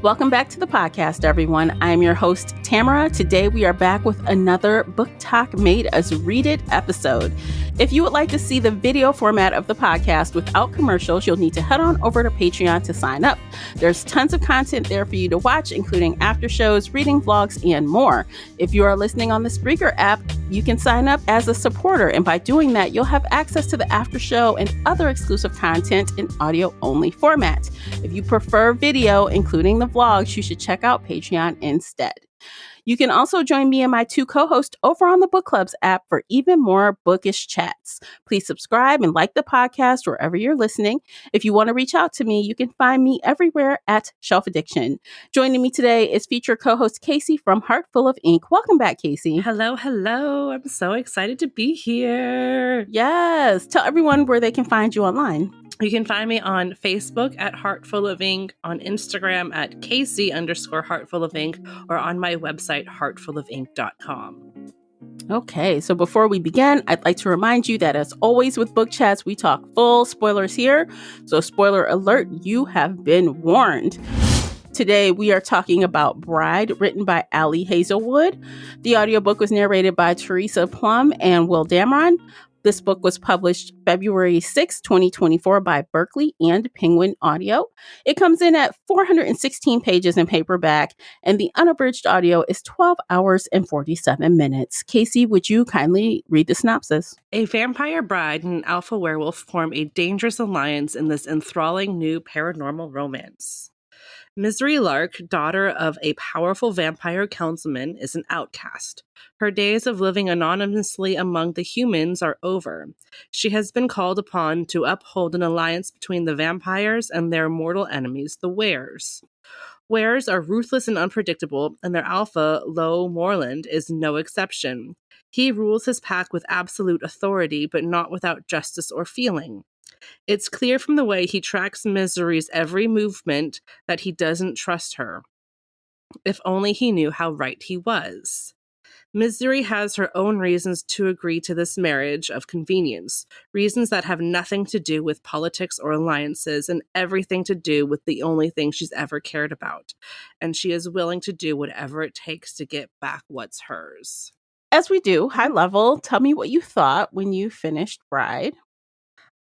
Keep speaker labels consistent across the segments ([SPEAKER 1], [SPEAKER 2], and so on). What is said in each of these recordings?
[SPEAKER 1] Welcome back to the podcast, everyone. I'm your host, Tamara. Today, we are back with another Book Talk Made Us Read It episode. If you would like to see the video format of the podcast without commercials, you'll need to head on over to Patreon to sign up. There's tons of content there for you to watch, including after shows, reading vlogs, and more. If you are listening on the Spreaker app, you can sign up as a supporter, and by doing that, you'll have access to the after show and other exclusive content in audio-only format. If you prefer video, including the vlogs, you should check out Patreon instead. You can also join me and my two co-hosts over on the Book Clubs app for even more bookish chats. Please subscribe and like the podcast wherever you're listening. If you want to reach out to me, you can find me everywhere at Shelf Addiction. Joining me today is featured co-host Casey from Heart Full of Ink. Welcome back, Casey.
[SPEAKER 2] Hello. I'm so excited to be here.
[SPEAKER 1] Yes. Tell everyone where they can find you online.
[SPEAKER 2] You can find me on Facebook at Heartful of Ink, on Instagram at Casey_Heartful of Ink, or on my website, heartfulofink.com.
[SPEAKER 1] Okay, so before we begin, I'd like to remind you that as always with book chats, we talk full spoilers here. So spoiler alert, you have been warned. Today, we are talking about Bride, written by Ali Hazelwood. The audiobook was narrated by Teresa Plum and Will Dameron. This book was published February 6, 2024 by Berkeley and Penguin Audio. It comes in at 416 pages in paperback, and the unabridged audio is 12 hours and 47 minutes. Casey, would you kindly read the synopsis?
[SPEAKER 2] A vampire bride and an alpha werewolf form a dangerous alliance in this enthralling new paranormal romance. Misery Lark, daughter of a powerful vampire councilman, is an outcast. Her days of living anonymously among the humans are over. She has been called upon to uphold an alliance between the vampires and their mortal enemies, the Wares. Wares are ruthless and unpredictable, and their alpha, Lo Morland, is no exception. He rules his pack with absolute authority, but not without justice or feeling. It's clear from the way he tracks Misery's every movement that he doesn't trust her. If only he knew how right he was. Misery has her own reasons to agree to this marriage of convenience, reasons that have nothing to do with politics or alliances and everything to do with the only thing she's ever cared about. And she is willing to do whatever it takes to get back what's hers.
[SPEAKER 1] As we do, high level, tell me what you thought when you finished Bride.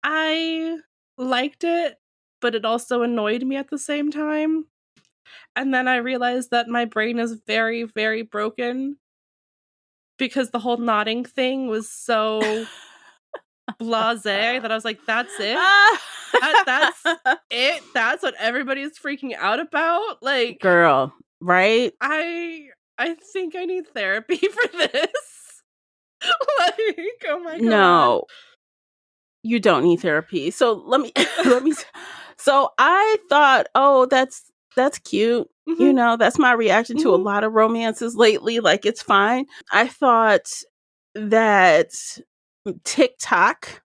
[SPEAKER 2] I liked it, but it also annoyed me at the same time. And then I realized that my brain is very, very broken because the whole nodding thing was so blasé that I was like, that's it? That's it? That's what everybody's freaking out about? Like,
[SPEAKER 1] girl, right?
[SPEAKER 2] I think I need therapy for this. Like, oh my God.
[SPEAKER 1] No. You don't need therapy. So let me so I thought, oh, that's cute. Mm-hmm. You know, that's my reaction to a lot of romances lately. Like, it's fine. I thought that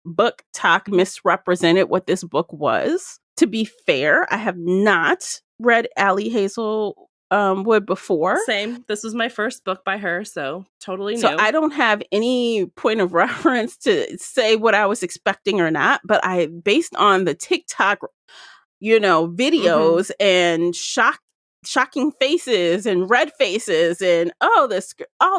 [SPEAKER 1] Book Talk misrepresented what this book was. To be fair, I have not read Ali Hazelwood before.
[SPEAKER 2] Same. This was my first book by her, so totally new.
[SPEAKER 1] So I don't have any point of reference to say what I was expecting or not, but based on the TikTok, videos and shocking faces and red faces and all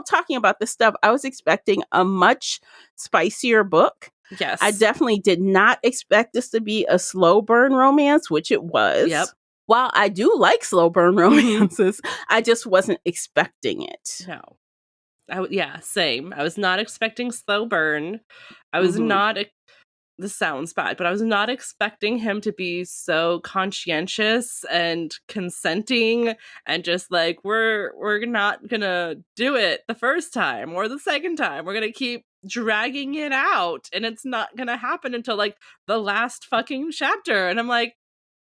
[SPEAKER 1] talking about this stuff, I was expecting a much spicier book.
[SPEAKER 2] Yes.
[SPEAKER 1] I definitely did not expect this to be a slow burn romance, which it was.
[SPEAKER 2] Yep.
[SPEAKER 1] While I do like slow burn romances, I just wasn't expecting it.
[SPEAKER 2] No. Same. I was not expecting slow burn. I was not, this sounds bad, but I was not expecting him to be so conscientious and consenting and just like, we're not gonna do it the first time or the second time. We're gonna keep dragging it out and it's not gonna happen until like the last fucking chapter. And I'm like,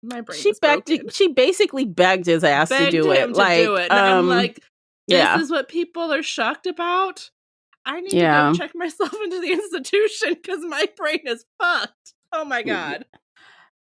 [SPEAKER 2] my brain is broken.
[SPEAKER 1] She basically begged his ass to do it.
[SPEAKER 2] And I'm like, this is what people are shocked about? I need to go check myself into the institution because my brain is fucked. Oh my God.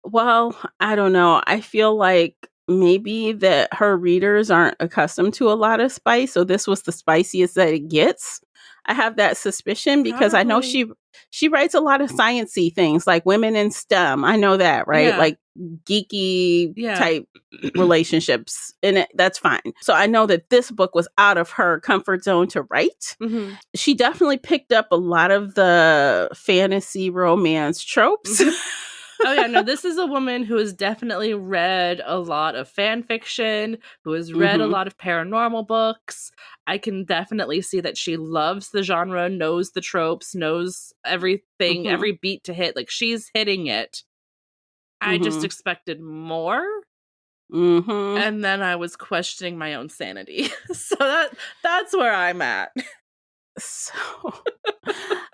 [SPEAKER 1] Well, I don't know. I feel like maybe that her readers aren't accustomed to a lot of spice, so this was the spiciest that it gets. I have that suspicion because I know
[SPEAKER 2] Probably.
[SPEAKER 1] she writes a lot of sciencey things like women in STEM. I know that, right?
[SPEAKER 2] Yeah.
[SPEAKER 1] Like geeky
[SPEAKER 2] Yeah.
[SPEAKER 1] type relationships, and that's fine. So I know that this book was out of her comfort zone to write.
[SPEAKER 2] Mm-hmm.
[SPEAKER 1] She definitely picked up a lot of the fantasy romance tropes.
[SPEAKER 2] Oh yeah, no, this is a woman who has definitely read a lot of fan fiction, who has read a lot of paranormal books. I can definitely see that she loves the genre, knows the tropes, knows everything, every beat to hit. Like, she's hitting it. I just expected more. And then I was questioning my own sanity. So that's where I'm at.
[SPEAKER 1] So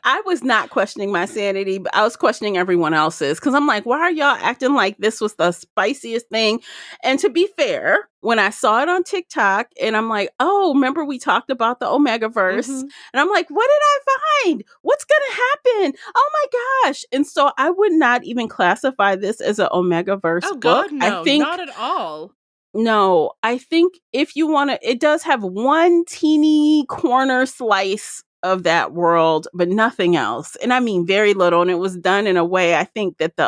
[SPEAKER 1] I was not questioning my sanity, but I was questioning everyone else's because I'm like, why are y'all acting like this was the spiciest thing? And to be fair, when I saw it on TikTok and I'm like, oh, remember we talked about the Omegaverse? And I'm like, what did I find? What's going to happen? Oh my gosh. And so I would not even classify this as an Omegaverse
[SPEAKER 2] Oh
[SPEAKER 1] book.
[SPEAKER 2] God, no, not at all.
[SPEAKER 1] No, I think if you want to, it does have one teeny corner slice of that world, but nothing else. And I mean, very little. And it was done in a way I think that the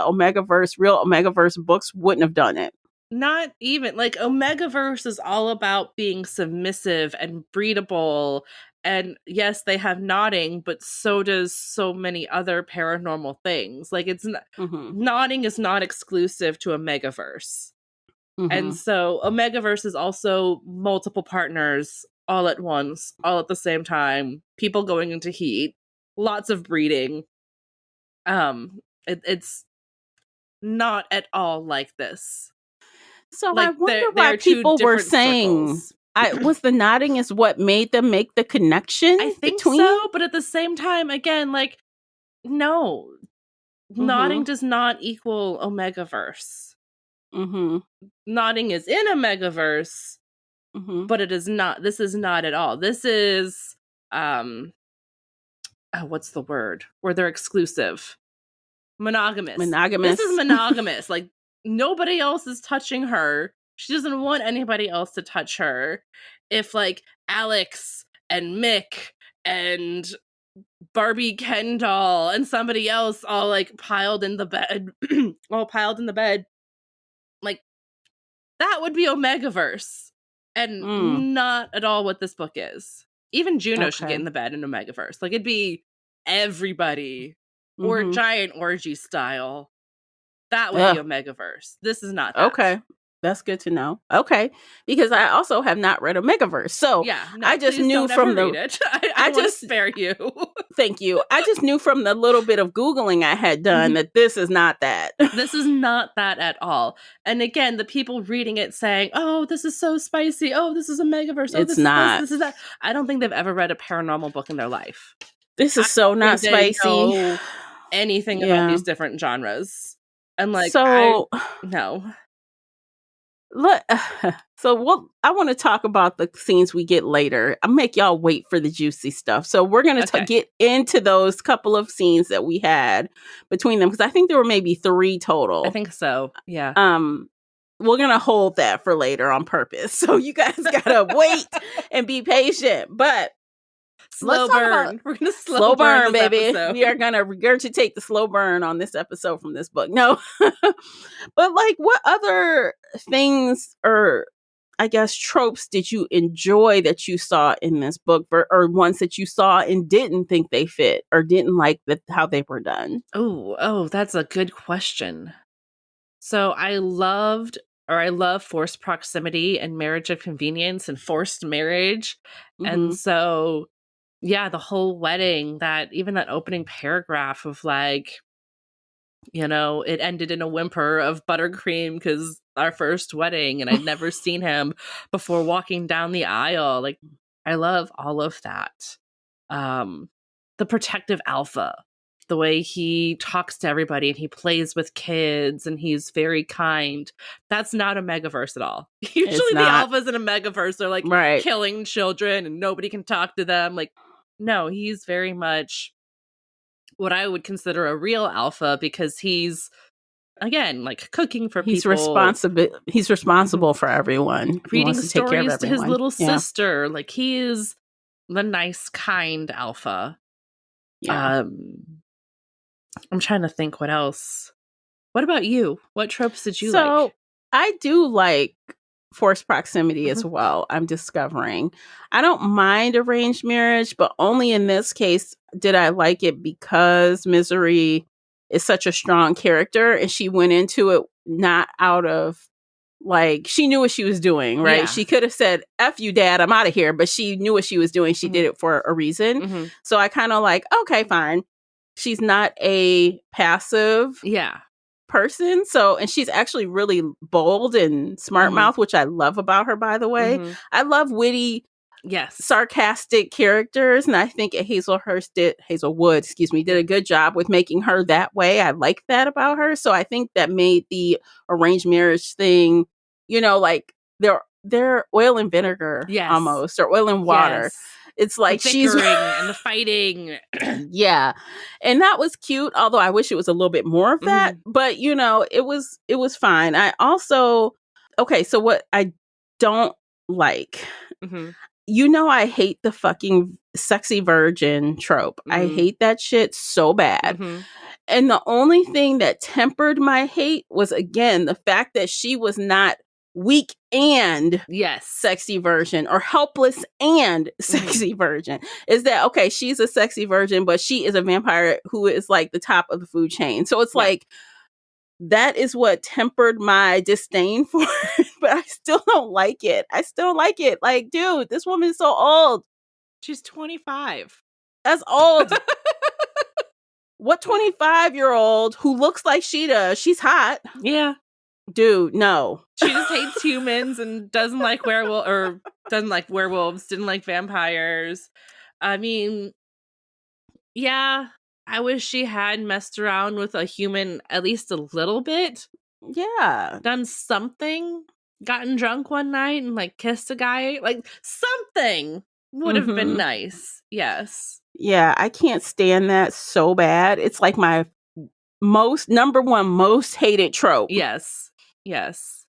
[SPEAKER 1] real Omegaverse books wouldn't have done it.
[SPEAKER 2] Not even. Like, Omegaverse is all about being submissive and breedable. And yes, they have nodding, but so does so many other paranormal things. Like, it's nodding is not exclusive to Omegaverse. And so Omegaverse is also multiple partners all at once, all at the same time, people going into heat, lots of breeding. It's not at all like this.
[SPEAKER 1] So
[SPEAKER 2] Like,
[SPEAKER 1] I wonder
[SPEAKER 2] they
[SPEAKER 1] why
[SPEAKER 2] are two
[SPEAKER 1] people were
[SPEAKER 2] different
[SPEAKER 1] saying
[SPEAKER 2] circles.
[SPEAKER 1] was the nodding is what made them make the connection
[SPEAKER 2] I think
[SPEAKER 1] between?
[SPEAKER 2] so, but at the same time, again, like, no, nodding does not equal Omegaverse. Nodding is in Omegaverse, but it is not. This is not at all. This is, what's the word? Where they're exclusive. Monogamous. This is monogamous. Like, nobody else is touching her. She doesn't want anybody else to touch her. If, like, Alex and Mick and Barbie Ken doll and somebody else all, like, piled in the bed, like, that would be Omegaverse. And not at all what this book is. Even Juno should get in the bed in Omegaverse. Like, it'd be everybody. Or giant orgy style. That would be Omegaverse. This is not that.
[SPEAKER 1] Okay. That's good to know. Okay. Because I also have not read Omegaverse. So
[SPEAKER 2] yeah, no,
[SPEAKER 1] I just knew from the
[SPEAKER 2] read it. I just spare you.
[SPEAKER 1] Thank you. I just knew from the little bit of Googling I had done that this is not that.
[SPEAKER 2] This is not that at all. And again, the people reading it saying, oh, this is so spicy. Oh, this is Omegaverse. Oh,
[SPEAKER 1] it's not.
[SPEAKER 2] This is that. I don't think they've ever read a paranormal book in their life.
[SPEAKER 1] This is so not spicy.
[SPEAKER 2] They know anything about these different genres. And like,
[SPEAKER 1] so
[SPEAKER 2] no.
[SPEAKER 1] Look, so I want to talk about the scenes we get later. I'll make y'all wait for the juicy stuff. So we're going to get into those couple of scenes that we had between them, because I think there were maybe 3 total.
[SPEAKER 2] I think so. Yeah.
[SPEAKER 1] We're going to hold that for later on purpose. So you guys got to wait and be patient. But
[SPEAKER 2] slow burn. We're going to
[SPEAKER 1] slow burn, baby.
[SPEAKER 2] Episode.
[SPEAKER 1] We are going to regurgitate the slow burn on this episode from this book. No. But like, what other things or I guess tropes did you enjoy that you saw in this book, or ones that you saw and didn't think they fit or didn't like how they were done?
[SPEAKER 2] Oh, that's a good question. So I love forced proximity and marriage of convenience and forced marriage. And so, yeah, the whole wedding, even that opening paragraph of like, you know, it ended in a whimper of buttercream because our first wedding and I'd never seen him before walking down the aisle. Like, I love all of that. The protective alpha, the way he talks to everybody and he plays with kids and he's very kind. That's not a Omegaverse at all. Usually the alphas in a Omegaverse are like killing children and nobody can talk to them. Like, no, he's very much what I would consider a real alpha because he's, again, like cooking for people.
[SPEAKER 1] He's responsible for everyone.
[SPEAKER 2] Reading stories to his little sister. Like, he is the nice, kind alpha.
[SPEAKER 1] Yeah.
[SPEAKER 2] I'm trying to think what else. What about you? What tropes did you
[SPEAKER 1] So
[SPEAKER 2] like?
[SPEAKER 1] I do like forced proximity as
[SPEAKER 2] Mhm.
[SPEAKER 1] well, I'm discovering. I don't mind arranged marriage, but only in this case did I like it because Misery is such a strong character and she went into it not out of like she knew what she was doing, right?
[SPEAKER 2] Yeah.
[SPEAKER 1] She could have said, F you, dad, I'm out of here, but she knew what she was doing. She did it for a reason.
[SPEAKER 2] Mhm.
[SPEAKER 1] So I kind of like, okay, fine. She's not a passive
[SPEAKER 2] Yeah.
[SPEAKER 1] person. So, and she's actually really bold and smart mouth, which I love about her, by the way.
[SPEAKER 2] Mhm.
[SPEAKER 1] I love witty,
[SPEAKER 2] Yes.
[SPEAKER 1] sarcastic characters. And I think Hazelwood, did a good job with making her that way. I like that about her. So I think that made the arranged marriage thing, you know, like they're oil and vinegar
[SPEAKER 2] Yes.
[SPEAKER 1] almost, or oil and water.
[SPEAKER 2] Yes.
[SPEAKER 1] It's like
[SPEAKER 2] the
[SPEAKER 1] she's
[SPEAKER 2] bickering and the fighting.
[SPEAKER 1] yeah. And that was cute, although I wish it was a little bit more of that, but you know, it was fine. I also okay, so what I don't like. You know, I hate the fucking sexy virgin trope. I hate that shit so bad. And the only thing that tempered my hate was, again, the fact that she was not weak and sexy virgin or helpless and sexy virgin. Is that, okay, she's a sexy virgin, but she is a vampire who is like the top of the food chain. So it's like, that is what tempered my disdain for it, but I still don't like it. I still like it. Like, dude, this woman is so old.
[SPEAKER 2] She's 25.
[SPEAKER 1] That's old. What 25-year-old who looks like she does? She's hot.
[SPEAKER 2] Yeah.
[SPEAKER 1] Dude, no.
[SPEAKER 2] She just hates humans and doesn't like werewolves, didn't like vampires. I mean, yeah, I wish she had messed around with a human at least a little bit.
[SPEAKER 1] Yeah.
[SPEAKER 2] Done something. Gotten drunk one night and like kissed a guy. Like something would have been nice. Yes.
[SPEAKER 1] Yeah, I can't stand that so bad. It's like my number one most hated trope.
[SPEAKER 2] Yes. Yes.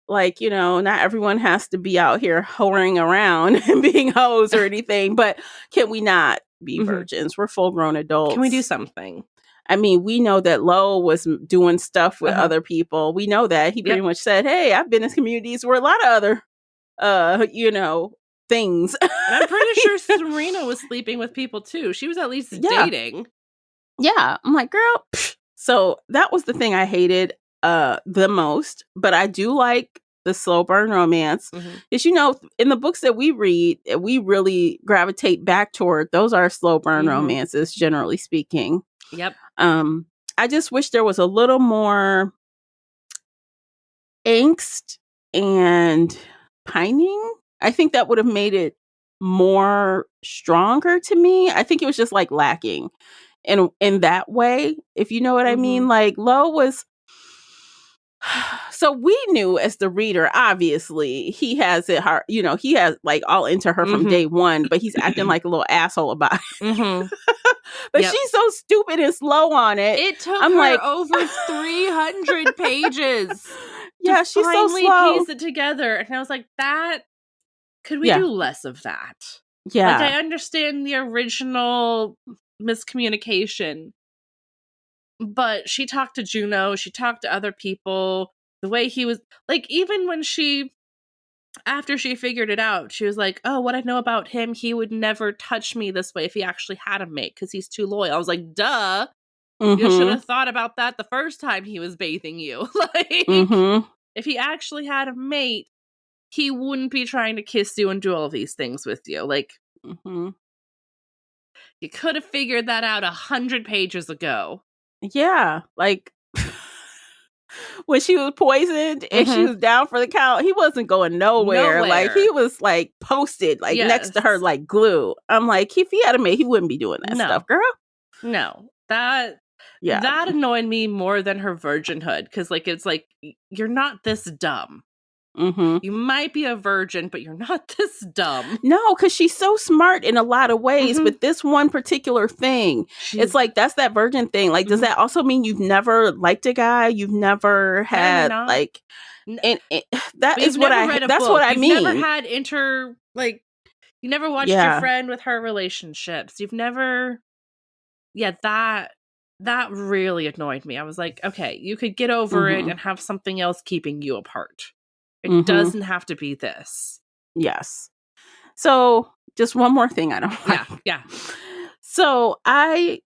[SPEAKER 1] Like, you know, not everyone has to be out here whoring around and being hoes or anything, but can we not be virgins? We're full grown adults.
[SPEAKER 2] Can we do something?
[SPEAKER 1] I mean, we know that Lo was doing stuff with other people. We know that. He pretty much said, hey, I've been in communities where a lot of other, you know, things.
[SPEAKER 2] And I'm pretty sure Serena was sleeping with people too. She was at least dating.
[SPEAKER 1] Yeah. I'm like, girl. Psh. So that was the thing I hated the most. But I do like the slow burn romance. Because, you know, in the books that we read, we really gravitate back toward those are slow burn romances, generally speaking.
[SPEAKER 2] Yep.
[SPEAKER 1] I just wish there was a little more angst and pining. I think that would have made it more stronger to me. I think it was just like lacking in that way, if you know what I mean. Like Lo was so we knew as the reader, obviously he has it hard, you know, he has like all into her from day one, but he's acting like a little asshole about it. But she's so stupid and slow on it.
[SPEAKER 2] It took her like over 300 pages.
[SPEAKER 1] Yeah, she's so slow.
[SPEAKER 2] Piece it together, and I was like, "That could we do less of that?"
[SPEAKER 1] Yeah,
[SPEAKER 2] like I understand the original miscommunication, but she talked to Juno, she talked to other people. The way he was like, even when after she figured it out, she was like, oh, what I know about him, he would never touch me this way if he actually had a mate because he's too loyal. I was like, duh. You should have thought about that the first time he was bathing you. Like, if he actually had a mate, he wouldn't be trying to kiss you and do all these things with you. Like, you could have figured that out 100 pages ago.
[SPEAKER 1] Yeah, like when she was poisoned and she was down for the count, he wasn't going nowhere. Like he was like posted like next to her like glue. I'm like, if he had a mate, he wouldn't be doing that stuff, girl.
[SPEAKER 2] No, that annoyed me more than her virginhood, because like it's like, you're not this dumb. You might be a virgin, but you're not this dumb.
[SPEAKER 1] No, because she's so smart in a lot of ways, but this one particular thing, it's like, that's that virgin thing. Like, does that also mean you've never liked a guy? You've never had like, and that is what I. That's what I mean.
[SPEAKER 2] Never had You never watched your friend with her relationships. You've never... Yeah, that really annoyed me. I was like, okay, you could get over it and have something else keeping you apart. It doesn't have to be this.
[SPEAKER 1] Yes. So, just one more thing I don't like.
[SPEAKER 2] Yeah.
[SPEAKER 1] So, I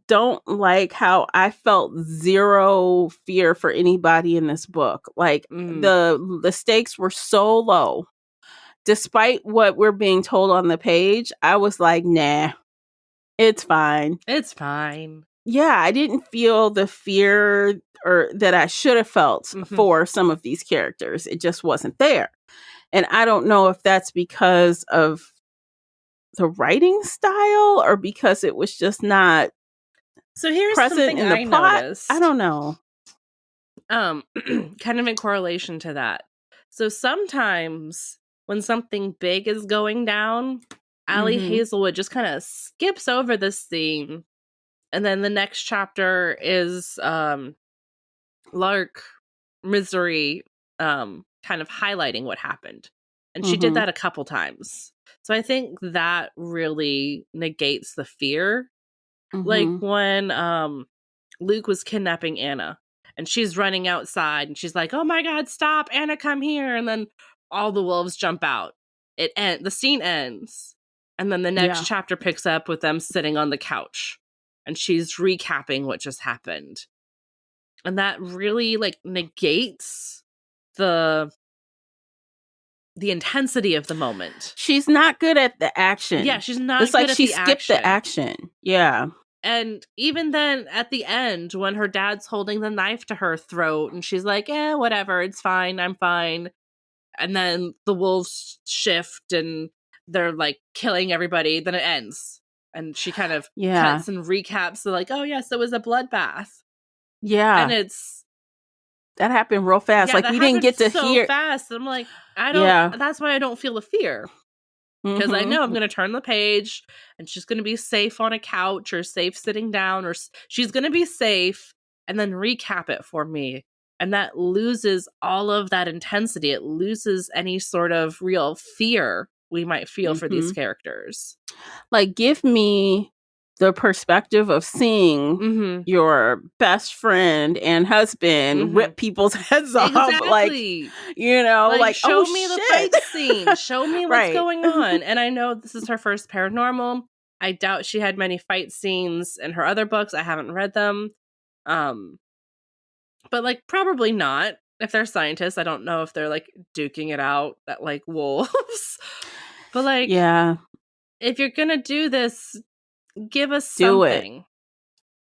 [SPEAKER 1] don't like how I felt zero fear for anybody in this book. Like, the stakes were so low. Despite what we're being told on the page, I was like, nah, it's fine.
[SPEAKER 2] It's fine.
[SPEAKER 1] Yeah, I didn't feel the fear or that I should have felt for some of these characters. It just wasn't there. And I don't know if that's because of the writing style or because it was just not
[SPEAKER 2] so here's
[SPEAKER 1] present
[SPEAKER 2] something
[SPEAKER 1] in the
[SPEAKER 2] I
[SPEAKER 1] plot.
[SPEAKER 2] Noticed.
[SPEAKER 1] I don't know.
[SPEAKER 2] Kind of in correlation to that. So sometimes when something big is going down, Ali Hazelwood just kind of skips over this scene. And then the next chapter is Lark Misery kind of highlighting what happened. And she did that a couple times. So I think that really negates the fear. Like when Luke was kidnapping Anna and she's running outside and she's like, oh my God, stop, Anna, come here. And then all the wolves jump out. The scene ends. And then the next chapter picks up with them sitting on the couch. And she's recapping what just happened. And that really like negates the intensity of the moment.
[SPEAKER 1] She's not good at the action.
[SPEAKER 2] Yeah, she's not
[SPEAKER 1] it's
[SPEAKER 2] good
[SPEAKER 1] like
[SPEAKER 2] at
[SPEAKER 1] she
[SPEAKER 2] the
[SPEAKER 1] skipped the action. Yeah.
[SPEAKER 2] And even then at the end, when her dad's holding the knife to her throat and she's like, whatever, it's fine, I'm fine. And then the wolves shift and they're like killing everybody, then it ends. And she kind of cuts and recaps. So like, oh yes, it was a bloodbath.
[SPEAKER 1] Yeah.
[SPEAKER 2] And
[SPEAKER 1] that happened real fast. Like we didn't get to hear
[SPEAKER 2] fast. I'm like, I don't that's why I don't feel the fear. Because I know I'm going to turn the page and she's going to be safe on a couch or safe sitting down or she's going to be safe and then recap it for me. And that loses all of that intensity. It loses any sort of real fear we might feel for these characters.
[SPEAKER 1] Like, give me the perspective of seeing your best friend and husband rip people's heads off. Like, you know, like
[SPEAKER 2] show me the fight scene. Show me what's going on. And I know this is her first paranormal. I doubt she had many fight scenes in her other books. I haven't read them. But like probably not. If they're scientists, I don't know if they're like duking it out at like wolves. But like, if you're gonna do this, give us something.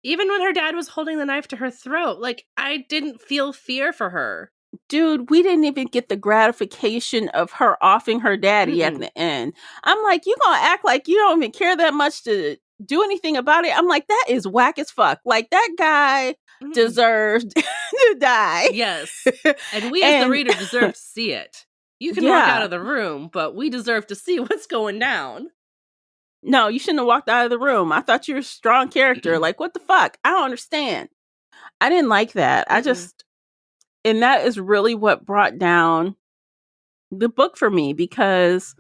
[SPEAKER 2] Even when her dad was holding the knife to her throat, like I didn't feel fear for her.
[SPEAKER 1] Dude, we didn't even get the gratification of her offing her daddy at the end. I'm like, you gonna act like you don't even care that much to do anything about it? I'm like, that is whack as fuck. Like that guy deserved to die.
[SPEAKER 2] Yes. And we as the reader deserve to see it. You can walk out of the room, but we deserve to see what's going down.
[SPEAKER 1] No, you shouldn't have walked out of the room. I thought you were a strong character. Like, what the fuck? I don't understand. I didn't like that. And that is really what brought down the book for me because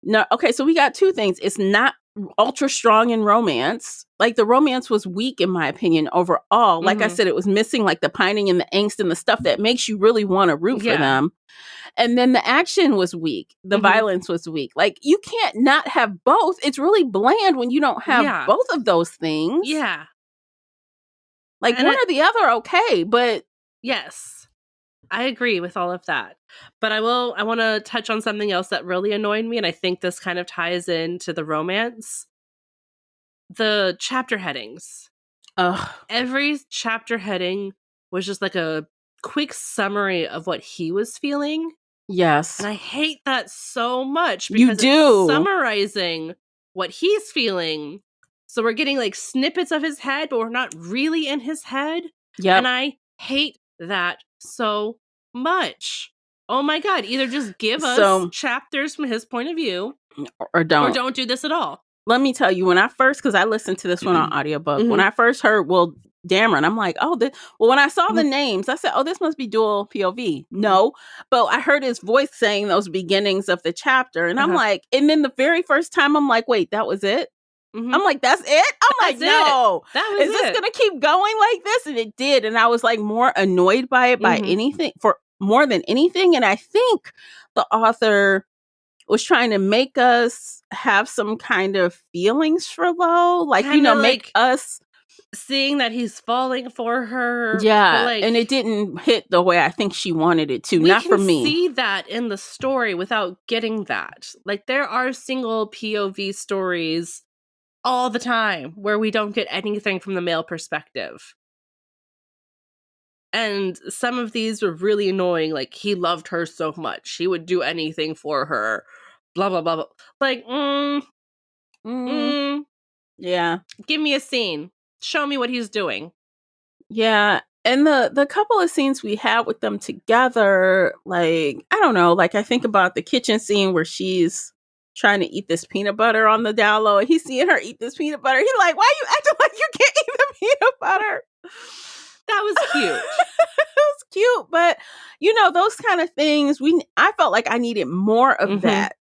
[SPEAKER 1] so we got two things. It's not ultra strong in romance. Like the romance was weak in my opinion overall. Like I said, it was missing like the pining and the angst and the stuff that makes you really want to root for them. And then the action was weak. The violence was weak. Like you can't not have both. It's really bland when you don't have both of those things.
[SPEAKER 2] Yeah.
[SPEAKER 1] Like one or the other, okay, but
[SPEAKER 2] yes. I agree with all of that. But I want to touch on something else that really annoyed me, and I think this kind of ties into the romance. The chapter headings.
[SPEAKER 1] Ugh.
[SPEAKER 2] Every chapter heading was just like a quick summary of what he was feeling.
[SPEAKER 1] Yes.
[SPEAKER 2] And I hate that so much because it's summarizing what he's feeling. So we're getting like snippets of his head, but we're not really in his head.
[SPEAKER 1] Yeah.
[SPEAKER 2] And I hate that so much. Oh my God. Either just give us chapters from his point of view
[SPEAKER 1] or don't.
[SPEAKER 2] Or don't do this at all.
[SPEAKER 1] Let me tell you, when I first, because I listened to this one on audiobook, when I first heard, well, Dameron. I'm like, well, when I saw the names, I said, oh, this must be dual POV. No, but I heard his voice saying those beginnings of the chapter. And I'm like, and then the very first time I'm like, wait, that was it? I'm like, that's it? I'm like, no.
[SPEAKER 2] That was
[SPEAKER 1] Is this going to keep going like this? And it did. And I was like more annoyed by it, by anything, for more than anything. And I think the author was trying to make us have some kind of feelings for Lo. Like,
[SPEAKER 2] Kinda
[SPEAKER 1] make us
[SPEAKER 2] seeing that he's falling for her.
[SPEAKER 1] Yeah, and it didn't hit the way I think she wanted it to. Not for me.
[SPEAKER 2] We can see that in the story without getting that. Like, there are single POV stories all the time where we don't get anything from the male perspective. And some of these were really annoying. Like, he loved her so much. He would do anything for her. Blah, blah, blah, blah. Like,
[SPEAKER 1] yeah.
[SPEAKER 2] Give me a scene. Show me what he's doing.
[SPEAKER 1] Yeah. And the couple of scenes we had with them together, like, I don't know, like I think about the kitchen scene where she's trying to eat this peanut butter on the down low and he's seeing her eat this peanut butter. He's like, why are you acting like you can't eat the peanut butter?
[SPEAKER 2] That was cute.
[SPEAKER 1] It was cute, but those kind of things, I felt like I needed more of that.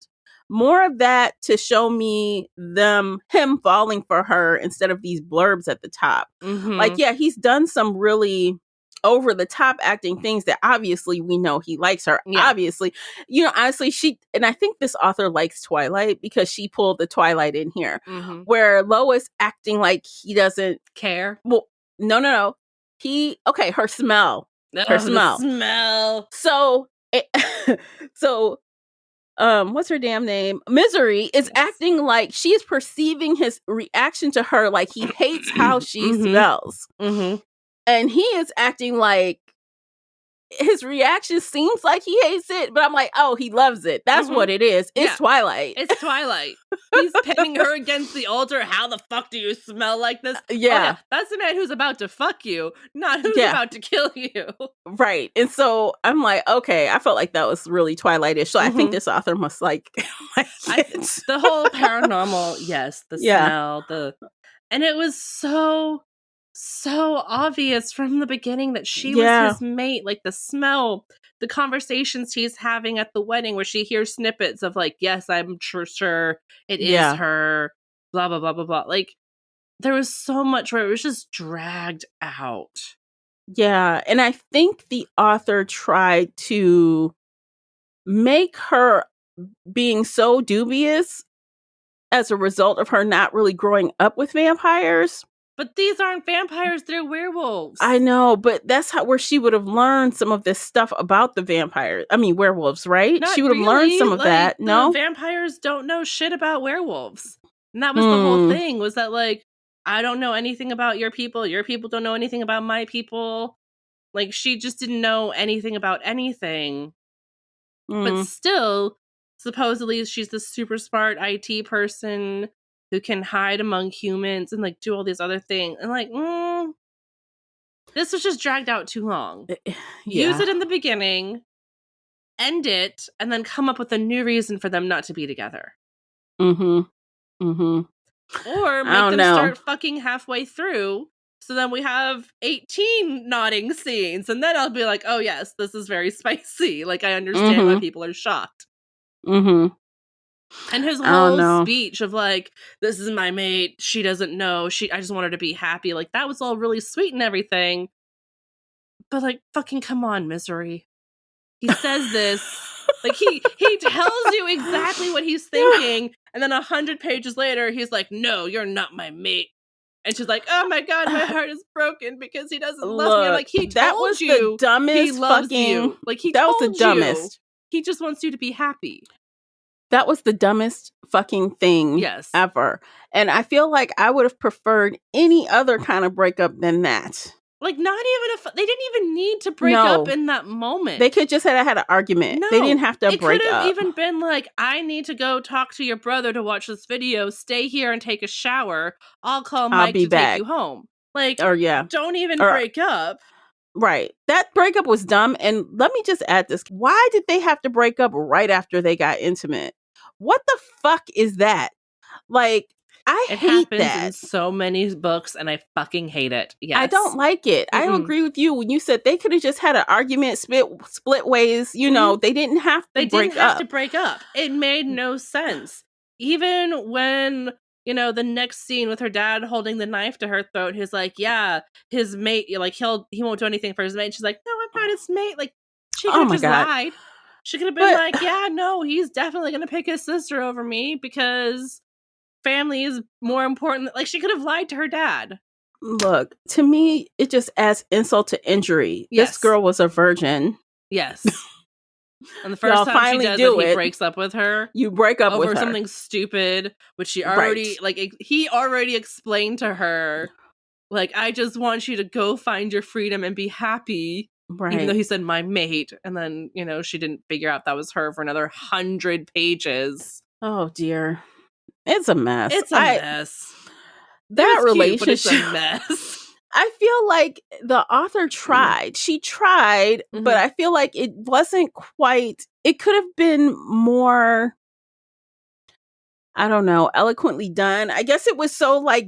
[SPEAKER 1] More of that to show me him falling for her instead of these blurbs at the top. Like, yeah, he's done some really over the top acting things that obviously we know he likes her. Yeah. Obviously, honestly, and I think this author likes Twilight because she pulled the Twilight in here where Lois acting like he doesn't
[SPEAKER 2] care.
[SPEAKER 1] Well, no. Her smell. Her smell.
[SPEAKER 2] Smell.
[SPEAKER 1] So, what's her damn name? Misery is acting like she is perceiving his reaction to her like he hates how she smells. And he is acting like his reaction seems like he hates it, but I'm like, oh, he loves it. That's what it is. It's Twilight.
[SPEAKER 2] It's Twilight. He's pinning her against the altar. How the fuck do you smell like this?
[SPEAKER 1] Yeah.
[SPEAKER 2] That's the man who's about to fuck you, not who's about to kill you.
[SPEAKER 1] Right. And so I'm like, okay, I felt like that was really Twilight-ish. So I think this author must like it.
[SPEAKER 2] The whole paranormal, yes, the smell, and it was so obvious from the beginning that she was his mate. Like the smell, the conversations he's having at the wedding where she hears snippets of like, yes, I'm sure it is her, blah, blah, blah, blah, blah. Like there was so much where it was just dragged out.
[SPEAKER 1] Yeah. And I think the author tried to make her being so dubious as a result of her not really growing up with vampires.
[SPEAKER 2] But these aren't vampires, they're werewolves.
[SPEAKER 1] I know, but that's where she would have learned some of this stuff about the vampires. I mean, werewolves, right?
[SPEAKER 2] Not
[SPEAKER 1] she would have learned some of that. No?
[SPEAKER 2] Vampires don't know shit about werewolves. And that was the whole thing, was that like, I don't know anything about your people don't know anything about my people. Like, she just didn't know anything about anything. But still, supposedly she's this super smart IT person who can hide among humans and like do all these other things. And like, this was just dragged out too long. Use it in the beginning, end it, and then come up with a new reason for them not to be together. Or make them start fucking halfway through. So then we have 18 nodding scenes. And then I'll be like, oh yes, this is very spicy. Like, I understand why people are shocked. And his whole speech of like, this is my mate, she doesn't know, I just want her to be happy. Like, that was all really sweet and everything. But like, fucking come on, Misery. He says this, like he tells you exactly what he's thinking. And then 100 pages later, he's like, no, you're not my mate. And she's like, oh my God, my heart is broken because he doesn't love me. I'm like, he told you
[SPEAKER 1] the dumbest
[SPEAKER 2] he loves you. Like, that was the dumbest. He just wants you to be happy.
[SPEAKER 1] That was the dumbest fucking thing ever. And I feel like I would have preferred any other kind of breakup than that.
[SPEAKER 2] Like, not even they didn't even need to break up in that moment.
[SPEAKER 1] They could just have had an argument. No, they didn't have to break up. It could have
[SPEAKER 2] even been like, I need to go talk to your brother to watch this video. Stay here and take a shower. I'll call Mike to take you home. Like, don't even break up.
[SPEAKER 1] Right. That breakup was dumb. And let me just add this. Why did they have to break up right after they got intimate? What the fuck is that? Like, I
[SPEAKER 2] It
[SPEAKER 1] hate
[SPEAKER 2] happens
[SPEAKER 1] that.
[SPEAKER 2] in so many books, and I fucking hate it. Yes.
[SPEAKER 1] I don't like it. I agree with you when you said they could have just had an argument, split ways. You know, they didn't have to break up.
[SPEAKER 2] It made no sense. Even when, the next scene with her dad holding the knife to her throat, he's like, yeah, his mate, like, he won't do anything for his mate. She's like, no, I'm not his mate. Like, she could have just lied. She could have been like, yeah, no, he's definitely going to pick his sister over me because family is more important. Like, she could have lied to her dad.
[SPEAKER 1] Look, to me, it just adds insult to injury.
[SPEAKER 2] Yes.
[SPEAKER 1] This girl was a virgin.
[SPEAKER 2] Yes. And the first time she does it, he breaks up with her.
[SPEAKER 1] You break up with her
[SPEAKER 2] over something stupid, which she already, he already explained to her, like, I just want you to go find your freedom and be happy. Right. Even though he said my mate. And then, she didn't figure out that was her for another 100 pages.
[SPEAKER 1] Oh, dear. It's a mess.
[SPEAKER 2] It's a mess.
[SPEAKER 1] That relationship.
[SPEAKER 2] Cute, but it's a mess.
[SPEAKER 1] I feel like the author tried. She tried, but I feel like it wasn't quite. It could have been more, I don't know, eloquently done. I guess it was so like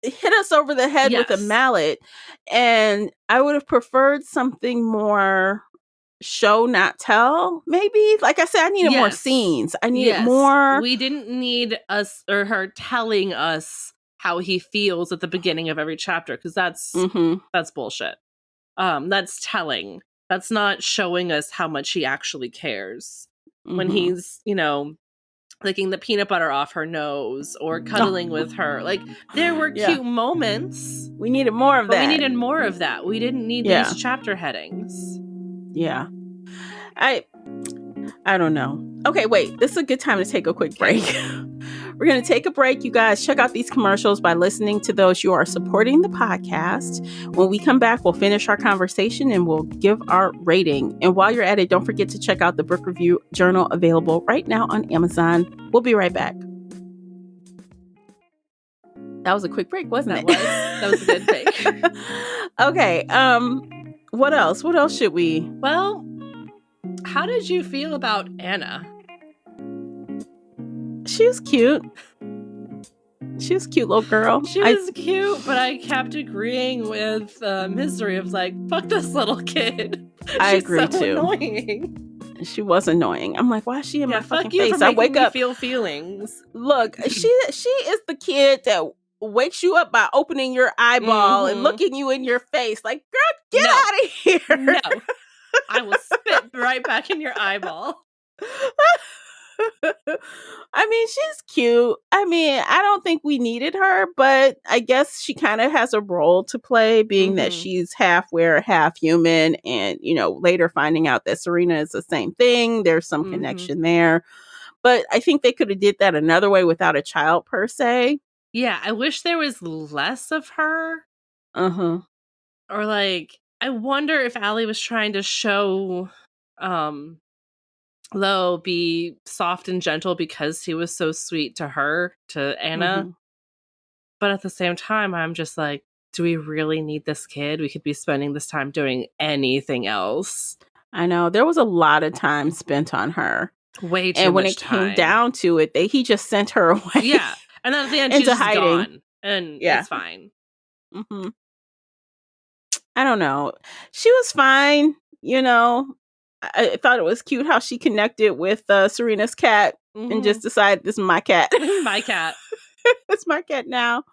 [SPEAKER 1] hit us over the head with a mallet, and I would have preferred something more show not tell. Maybe, like I said, I needed more scenes. I needed more.
[SPEAKER 2] We didn't need us or her telling us how he feels at the beginning of every chapter, because that's bullshit. That's telling. That's not showing us how much he actually cares. When he's, licking the peanut butter off her nose or cuddling with her. Like, there were cute moments.
[SPEAKER 1] We needed more of that.
[SPEAKER 2] We needed more of that. We didn't need these chapter headings.
[SPEAKER 1] Yeah. I don't know. Okay, wait. This is a good time to take a quick break. We're going to take a break. You guys, check out these commercials by listening to those. You are supporting the podcast. When we come back, we'll finish our conversation and we'll give our rating. And while you're at it, don't forget to check out the book review journal available right now on Amazon. We'll be right back. That was a quick break, wasn't it?
[SPEAKER 2] That was a good take.
[SPEAKER 1] Okay. What else? What else should we?
[SPEAKER 2] Well, how did you feel about Anna?
[SPEAKER 1] She was cute. She was a cute little girl.
[SPEAKER 2] She was cute, but I kept agreeing with Misery of like, fuck this little kid.
[SPEAKER 1] I agree
[SPEAKER 2] so
[SPEAKER 1] too.
[SPEAKER 2] Annoying.
[SPEAKER 1] She was annoying. I'm like, why is she in my fucking
[SPEAKER 2] fuck you
[SPEAKER 1] face?
[SPEAKER 2] For
[SPEAKER 1] I wake up,
[SPEAKER 2] feel feelings.
[SPEAKER 1] Look, she is the kid that wakes you up by opening your eyeball and looking you in your face. Like, girl, get out of here.
[SPEAKER 2] No, I will spit right back in your eyeball.
[SPEAKER 1] I mean, she's cute. I mean, I don't think we needed her, but I guess she kind of has a role to play, being that she's half were, half human, and, later finding out that Serena is the same thing. There's some connection there. But I think they could have did that another way without a child per se.
[SPEAKER 2] Yeah, I wish there was less of her.
[SPEAKER 1] Or
[SPEAKER 2] like, I wonder if Ali was trying to show Lo be soft and gentle because he was so sweet to her, to Anna. But at the same time, I'm just like, do we really need this kid? We could be spending this time doing anything else.
[SPEAKER 1] I know. There was a lot of time spent on her.
[SPEAKER 2] Way too much time.
[SPEAKER 1] And when it came down to it, he just sent her away.
[SPEAKER 2] Yeah. And then at the end, she's just gone. And it's fine.
[SPEAKER 1] I don't know. She was fine, I thought it was cute how she connected with Serena's cat and just decided, this is my cat.
[SPEAKER 2] My cat.
[SPEAKER 1] It's my cat now.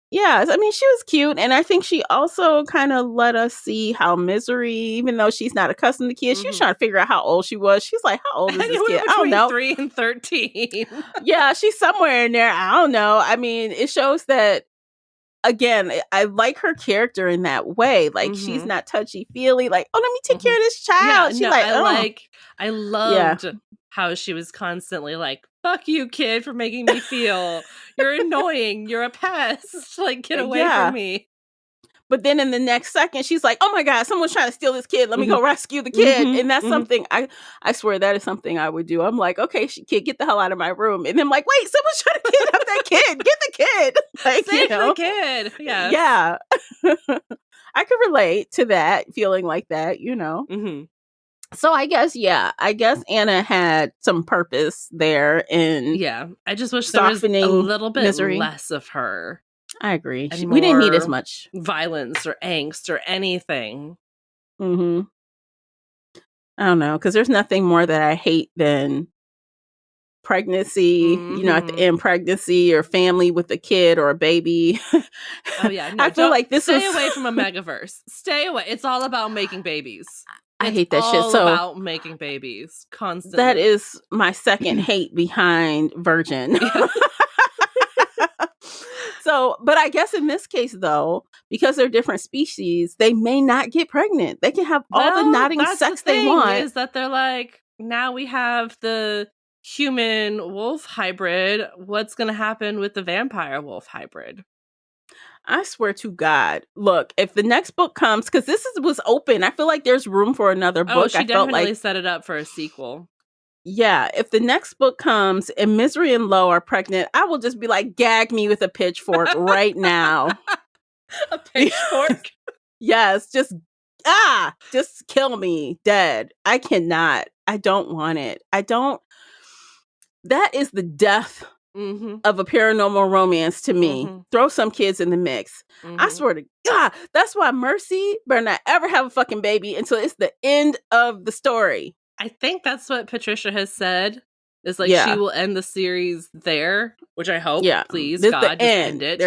[SPEAKER 1] Yeah, I mean, she was cute. And I think she also kind of let us see how Misery, even though she's not accustomed to kids, she was trying to figure out how old she was. She's like, how old is this kid? I don't know.
[SPEAKER 2] 3 and 13.
[SPEAKER 1] Yeah, she's somewhere in there. I don't know. I mean, it shows that, again, I like her character in that way. Like, she's not touchy-feely. Like, oh, let me take care of this child.
[SPEAKER 2] I loved how she was constantly like, fuck you, kid, for making me feel. You're annoying. You're a pest. Like, get away from me.
[SPEAKER 1] But then in the next second, she's like, oh my God, someone's trying to steal this kid. Let me go rescue the kid. And that's something, I swear that is something I would do. I'm like, okay, kid, get the hell out of my room. And then I'm like, wait, someone's trying to kidnap that kid. Get the kid. Like,
[SPEAKER 2] save the kid. Yeah.
[SPEAKER 1] Yeah. I could relate to that, feeling like that, So I guess Anna had some purpose there in
[SPEAKER 2] Yeah, I just wish there was a
[SPEAKER 1] softening
[SPEAKER 2] little bit
[SPEAKER 1] misery.
[SPEAKER 2] less of her
[SPEAKER 1] I agree.
[SPEAKER 2] and
[SPEAKER 1] We didn't need as
[SPEAKER 2] more
[SPEAKER 1] much
[SPEAKER 2] violence or angst or anything.
[SPEAKER 1] I don't know, because there's nothing more that I hate than pregnancy, at the end, pregnancy or family with a kid or a baby.
[SPEAKER 2] Oh yeah, no,
[SPEAKER 1] I feel like this
[SPEAKER 2] stay
[SPEAKER 1] was
[SPEAKER 2] away from a megaverse. Stay away. It's all about making babies.
[SPEAKER 1] I
[SPEAKER 2] It's
[SPEAKER 1] hate that shit.
[SPEAKER 2] all
[SPEAKER 1] So
[SPEAKER 2] about making babies constantly.
[SPEAKER 1] that is my second hate behind Virgin.
[SPEAKER 2] Yeah.
[SPEAKER 1] So, but I guess in this case, though, because they're different species, they may not get pregnant. They can have all the nodding sex they want.
[SPEAKER 2] Is that they're like, now we have the human wolf hybrid. What's going to happen with the vampire wolf hybrid?
[SPEAKER 1] I swear to God, look, if the next book comes, because was open, I feel like there's room for another book.
[SPEAKER 2] Oh, she definitely set it up for a sequel.
[SPEAKER 1] Yeah, if the next book comes and Misery and Lo are pregnant, I will just be like, gag me with a pitchfork right now.
[SPEAKER 2] A pitchfork?
[SPEAKER 1] Yes, just kill me dead. I cannot. I don't want it. That is the death of a paranormal romance to me. Throw some kids in the mix. I swear to God, that's why Mercy better not ever have a fucking baby until it's the end of the story.
[SPEAKER 2] I think that's what Patricia has said. Is like she will end the series there, which I hope. Yeah, please, God, just end it.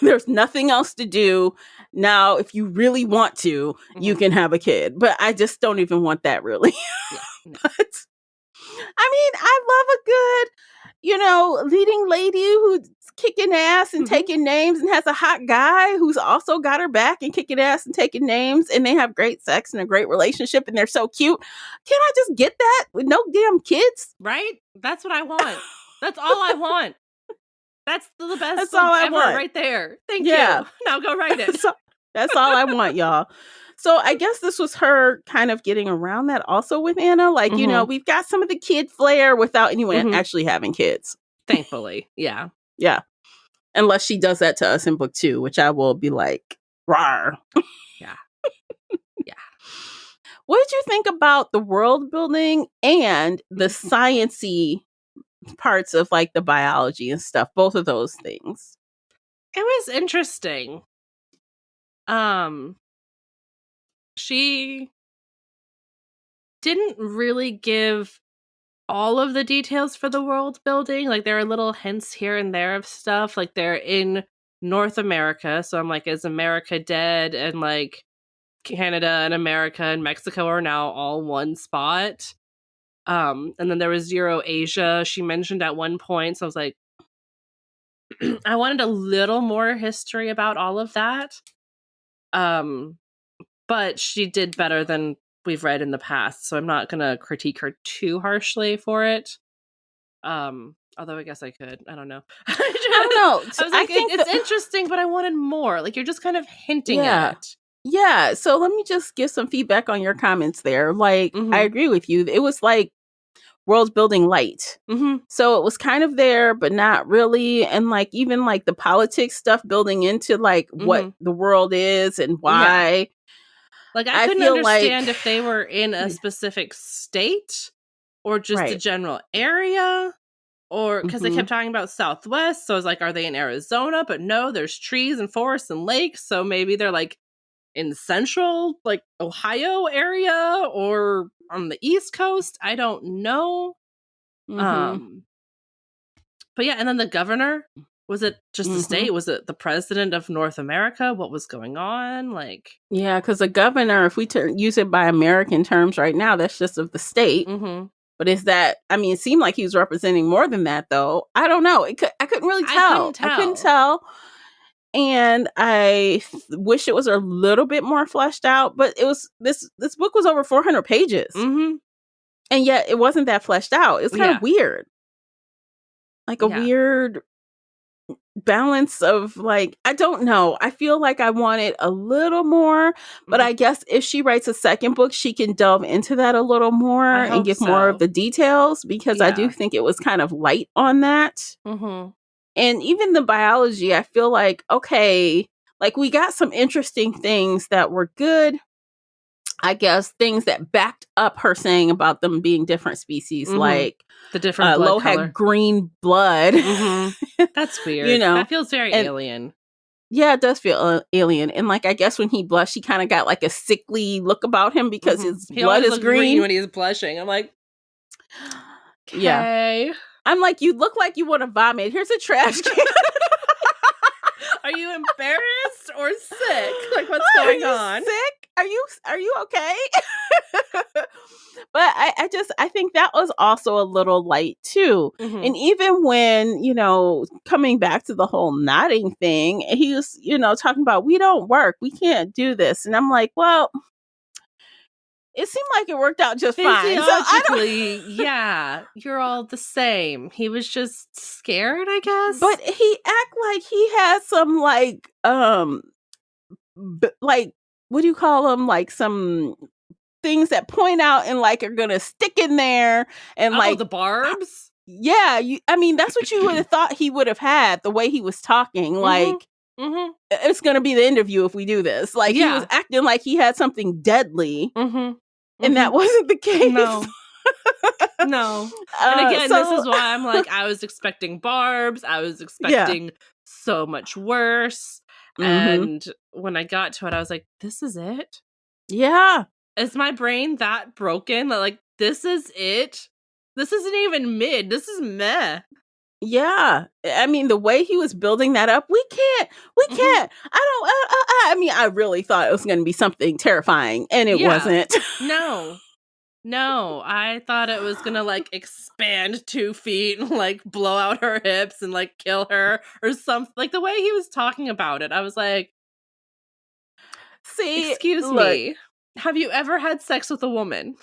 [SPEAKER 1] There's nothing else to do now. If you really want to, you can have a kid, but I just don't even want that really. Yeah, no. But I mean, I love a good, leading lady who's kicking ass and taking names and has a hot guy who's also got her back and kicking ass and taking names, and they have great sex and a great relationship and they're so cute. Can I just get that with no damn kids?
[SPEAKER 2] Right? That's what I want. That's all I want. That's the best.
[SPEAKER 1] That's all I want
[SPEAKER 2] right there. Thank you. Now go write it.
[SPEAKER 1] That's all I want, y'all. So I guess this was her kind of getting around that also with Anna. Like, we've got some of the kid flair without anyone actually having kids.
[SPEAKER 2] Thankfully. Yeah.
[SPEAKER 1] Yeah. Unless she does that to us in book 2, which I will be like, rawr.
[SPEAKER 2] Yeah. Yeah.
[SPEAKER 1] What did you think about the world building and the science-y parts of like the biology and stuff? Both of those things.
[SPEAKER 2] It was interesting. She didn't really give all of the details for the world building. Like there are little hints here and there of stuff. Like they're in North America. So I'm like, is America dead? And like Canada and America and Mexico are now all one spot. And then there was Euro Asia. She mentioned at one point. So I was like, I wanted a little more history about all of that. But she did better than we've read in the past, so I'm not gonna critique her too harshly for it. Although I guess I could. I don't know. I don't know. I was like, it's interesting, but I wanted more. Like you're just kind of hinting at it.
[SPEAKER 1] Yeah. So let me just give some feedback on your comments there. Like I agree with you. It was like world building light. So it was kind of there, but not really. And like even like the politics stuff building into like what the world is and why. Yeah.
[SPEAKER 2] Like I couldn't understand if they were in a specific state or just a general area, or because they kept talking about Southwest. So I was like, are they in Arizona? But no, there's trees and forests and lakes. So maybe they're like in central, like Ohio area or on the East Coast. I don't know. But yeah, and then the governor. Was it just the state? Was it the president of North America? What was going on? Like,
[SPEAKER 1] yeah, because the governor, if we use it by American terms right now, that's just of the state. But is that? I mean, it seemed like he was representing more than that, though. I don't know. I couldn't really tell. I couldn't tell. And I wish it was a little bit more fleshed out. But it was this book was over 400 pages, and yet it wasn't that fleshed out. It's kind of weird, like a weird balance of like, I don't know. I feel like I wanted a little more, but I guess if she writes a second book, she can delve into that a little more and give more of the details, because I do think it was kind of light on that. And even the biology, I feel like, okay, like we got some interesting things that were good, I guess, things that backed up her saying about them being different species, like
[SPEAKER 2] the different blood
[SPEAKER 1] Lo
[SPEAKER 2] color.
[SPEAKER 1] had green blood.
[SPEAKER 2] That's weird.
[SPEAKER 1] You know,
[SPEAKER 2] that feels very alien.
[SPEAKER 1] Yeah, it does feel alien. And like, I guess when he blushed, he kind of got like a sickly look about him because his blood is green
[SPEAKER 2] when he's blushing. I'm like, okay.
[SPEAKER 1] Yeah. I'm like, you look like you want to vomit. Here's a trash can.
[SPEAKER 2] Are you embarrassed or sick? Like, what's going on?
[SPEAKER 1] Sick? Are you okay? But I think that was also a little light too. And even when, coming back to the whole nodding thing, he was, talking about, we don't work. We can't do this. And I'm like, well, it seemed like it worked out just fine.
[SPEAKER 2] Physiologically, yeah, you're all the same. He was just scared, I guess.
[SPEAKER 1] But he act like he had some like what do you call them? Like some things that point out and like are gonna stick in there and like
[SPEAKER 2] the barbs.
[SPEAKER 1] Yeah, that's what you would have thought he would have had the way he was talking. Like it's gonna be the interview if we do this. Like he was acting like he had something deadly. And that wasn't the case.
[SPEAKER 2] No. And again, this is why I'm like, I was expecting barbs. I was expecting so much worse. And when I got to it, I was like, this is it?
[SPEAKER 1] Yeah.
[SPEAKER 2] Is my brain that broken? That like, this is it? This isn't even mid. This is meh.
[SPEAKER 1] Yeah. The way he was building that up, we can't. I really thought it was going to be something terrifying, and it wasn't.
[SPEAKER 2] No, I thought it was going to like expand 2 feet and like blow out her hips and like kill her or something. Like the way he was talking about it, I was like, excuse me, have you ever had sex with a woman?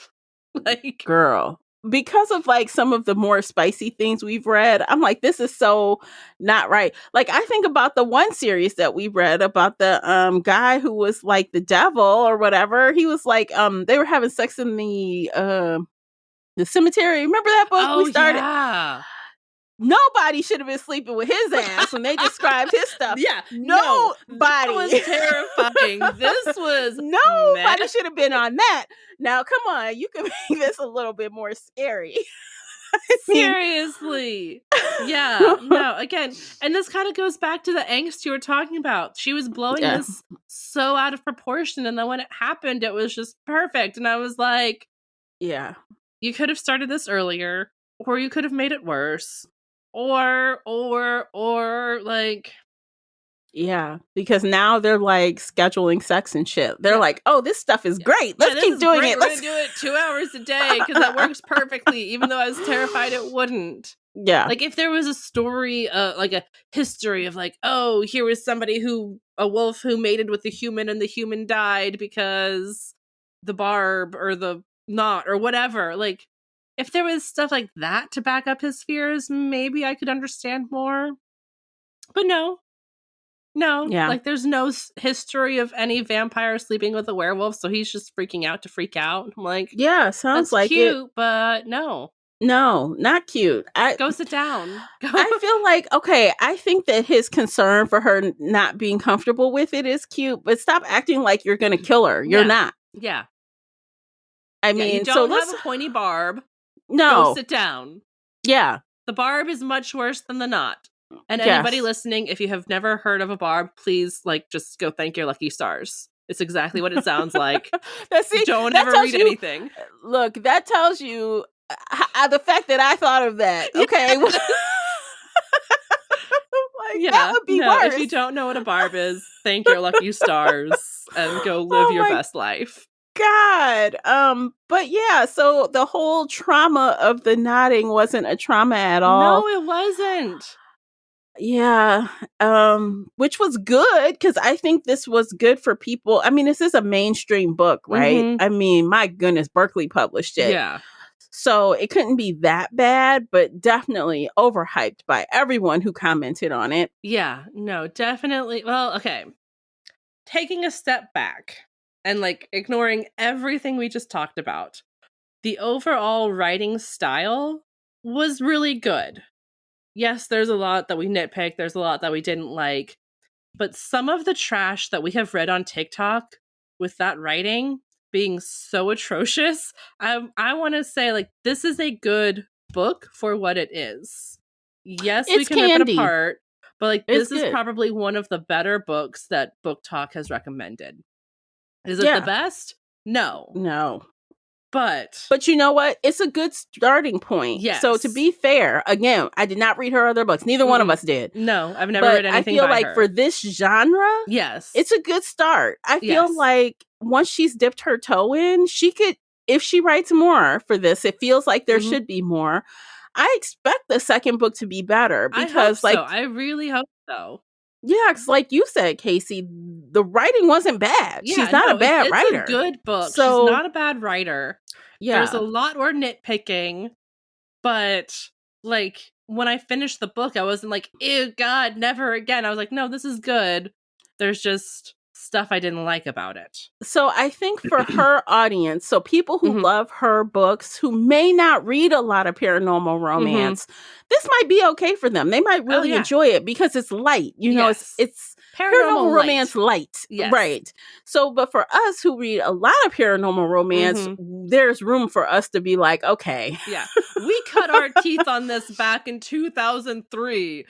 [SPEAKER 2] Like,
[SPEAKER 1] girl. Because of like some of the more spicy things we've read, I'm like, this is so not right. Like, I think about the one series that we read about the guy who was like the devil or whatever. He was like, they were having sex in the cemetery. Remember that book we started?
[SPEAKER 2] Yeah.
[SPEAKER 1] Nobody should have been sleeping with his ass when they described his stuff.
[SPEAKER 2] Yeah.
[SPEAKER 1] Nobody.
[SPEAKER 2] That was terrifying. This was
[SPEAKER 1] nobody should have been on that. Now, come on, you can make this a little bit more scary.
[SPEAKER 2] Seriously. Yeah. No, again, and this kind of goes back to the angst you were talking about. She was blowing this so out of proportion, and then when it happened, it was just perfect. And I was like,
[SPEAKER 1] yeah,
[SPEAKER 2] you could have started this earlier, or you could have made it worse. Or like,
[SPEAKER 1] yeah, because now they're like scheduling sex and shit. They're like, oh, this stuff is great. Let's keep doing it.
[SPEAKER 2] We're gonna do it 2 hours a day because that works perfectly, even though I was terrified it wouldn't.
[SPEAKER 1] Yeah.
[SPEAKER 2] Like if there was a story, like a history of like, oh, here was a wolf who mated with a human and the human died because the barb or the knot or whatever. Like, if there was stuff like that to back up his fears, maybe I could understand more. But no. Like there's no history of any vampire sleeping with a werewolf, so he's just freaking out to freak out. I'm like,
[SPEAKER 1] yeah, sounds like
[SPEAKER 2] cute, but no,
[SPEAKER 1] not cute.
[SPEAKER 2] Go sit down.
[SPEAKER 1] I feel like, okay, I think that his concern for her not being comfortable with it is cute, but stop acting like you're gonna kill her. You're not.
[SPEAKER 2] Yeah.
[SPEAKER 1] You
[SPEAKER 2] don't have a pointy barb.
[SPEAKER 1] No.
[SPEAKER 2] Go sit down.
[SPEAKER 1] Yeah.
[SPEAKER 2] The barb is much worse than the knot. And anybody listening, if you have never heard of a barb, please just go thank your lucky stars. It's exactly what it sounds like. Don't ever read anything.
[SPEAKER 1] Look, that tells you the fact that I thought of that. Okay. That would be worse.
[SPEAKER 2] If you don't know what a barb is, thank your lucky stars and go live your best life.
[SPEAKER 1] God. But yeah, so the whole trauma of the nodding wasn't a trauma at all.
[SPEAKER 2] No, it wasn't.
[SPEAKER 1] Yeah. Which was good because I think this was good for people. This is a mainstream book, right? My goodness, Berkeley published it.
[SPEAKER 2] Yeah.
[SPEAKER 1] So it couldn't be that bad, but definitely overhyped by everyone who commented on it.
[SPEAKER 2] Yeah, no, definitely. Well, okay. Taking a step back and ignoring everything we just talked about, the overall writing style was really good. Yes, there's a lot that we nitpicked. There's a lot that we didn't like. But some of the trash that we have read on TikTok with that writing being so atrocious, I want to say, like, this is a good book for what it is. Yes, we
[SPEAKER 1] It's
[SPEAKER 2] can rip it
[SPEAKER 1] candy.
[SPEAKER 2] apart, but like
[SPEAKER 1] It's
[SPEAKER 2] this is
[SPEAKER 1] good.
[SPEAKER 2] probably one of the better books that Book Talk has recommended. Is it the best? No.
[SPEAKER 1] No.
[SPEAKER 2] But
[SPEAKER 1] you know what? It's a good starting point.
[SPEAKER 2] yes.
[SPEAKER 1] So to be fair, again, I did not read her other books. Neither one of us did.
[SPEAKER 2] No, I've never
[SPEAKER 1] But
[SPEAKER 2] read anything
[SPEAKER 1] I feel
[SPEAKER 2] by
[SPEAKER 1] like
[SPEAKER 2] her.
[SPEAKER 1] for this genre,
[SPEAKER 2] yes,
[SPEAKER 1] it's a good start. I feel like once she's dipped her toe in, she could, if she writes more for this, it feels like there should be more. I expect the second book to be better because,
[SPEAKER 2] I hope so. I really hope so.
[SPEAKER 1] Yeah, because like you said, Casey, the writing wasn't bad.
[SPEAKER 2] Yeah,
[SPEAKER 1] she's not a bad writer.
[SPEAKER 2] It's a good book.
[SPEAKER 1] So,
[SPEAKER 2] she's not a bad writer.
[SPEAKER 1] Yeah.
[SPEAKER 2] There's a lot more nitpicking, but like when I finished the book, I wasn't like, ew, God, never again. I was like, no, this is good. There's just stuff I didn't like about it.
[SPEAKER 1] So I think for her audience, so people who love her books, who may not read a lot of paranormal romance, this might be okay for them. They might really enjoy it because it's light. You know, it's paranormal romance light.
[SPEAKER 2] Yes.
[SPEAKER 1] Right. So, but for us who read a lot of paranormal romance, there's room for us to be like, okay.
[SPEAKER 2] Yeah. We cut our teeth on this back in 2003.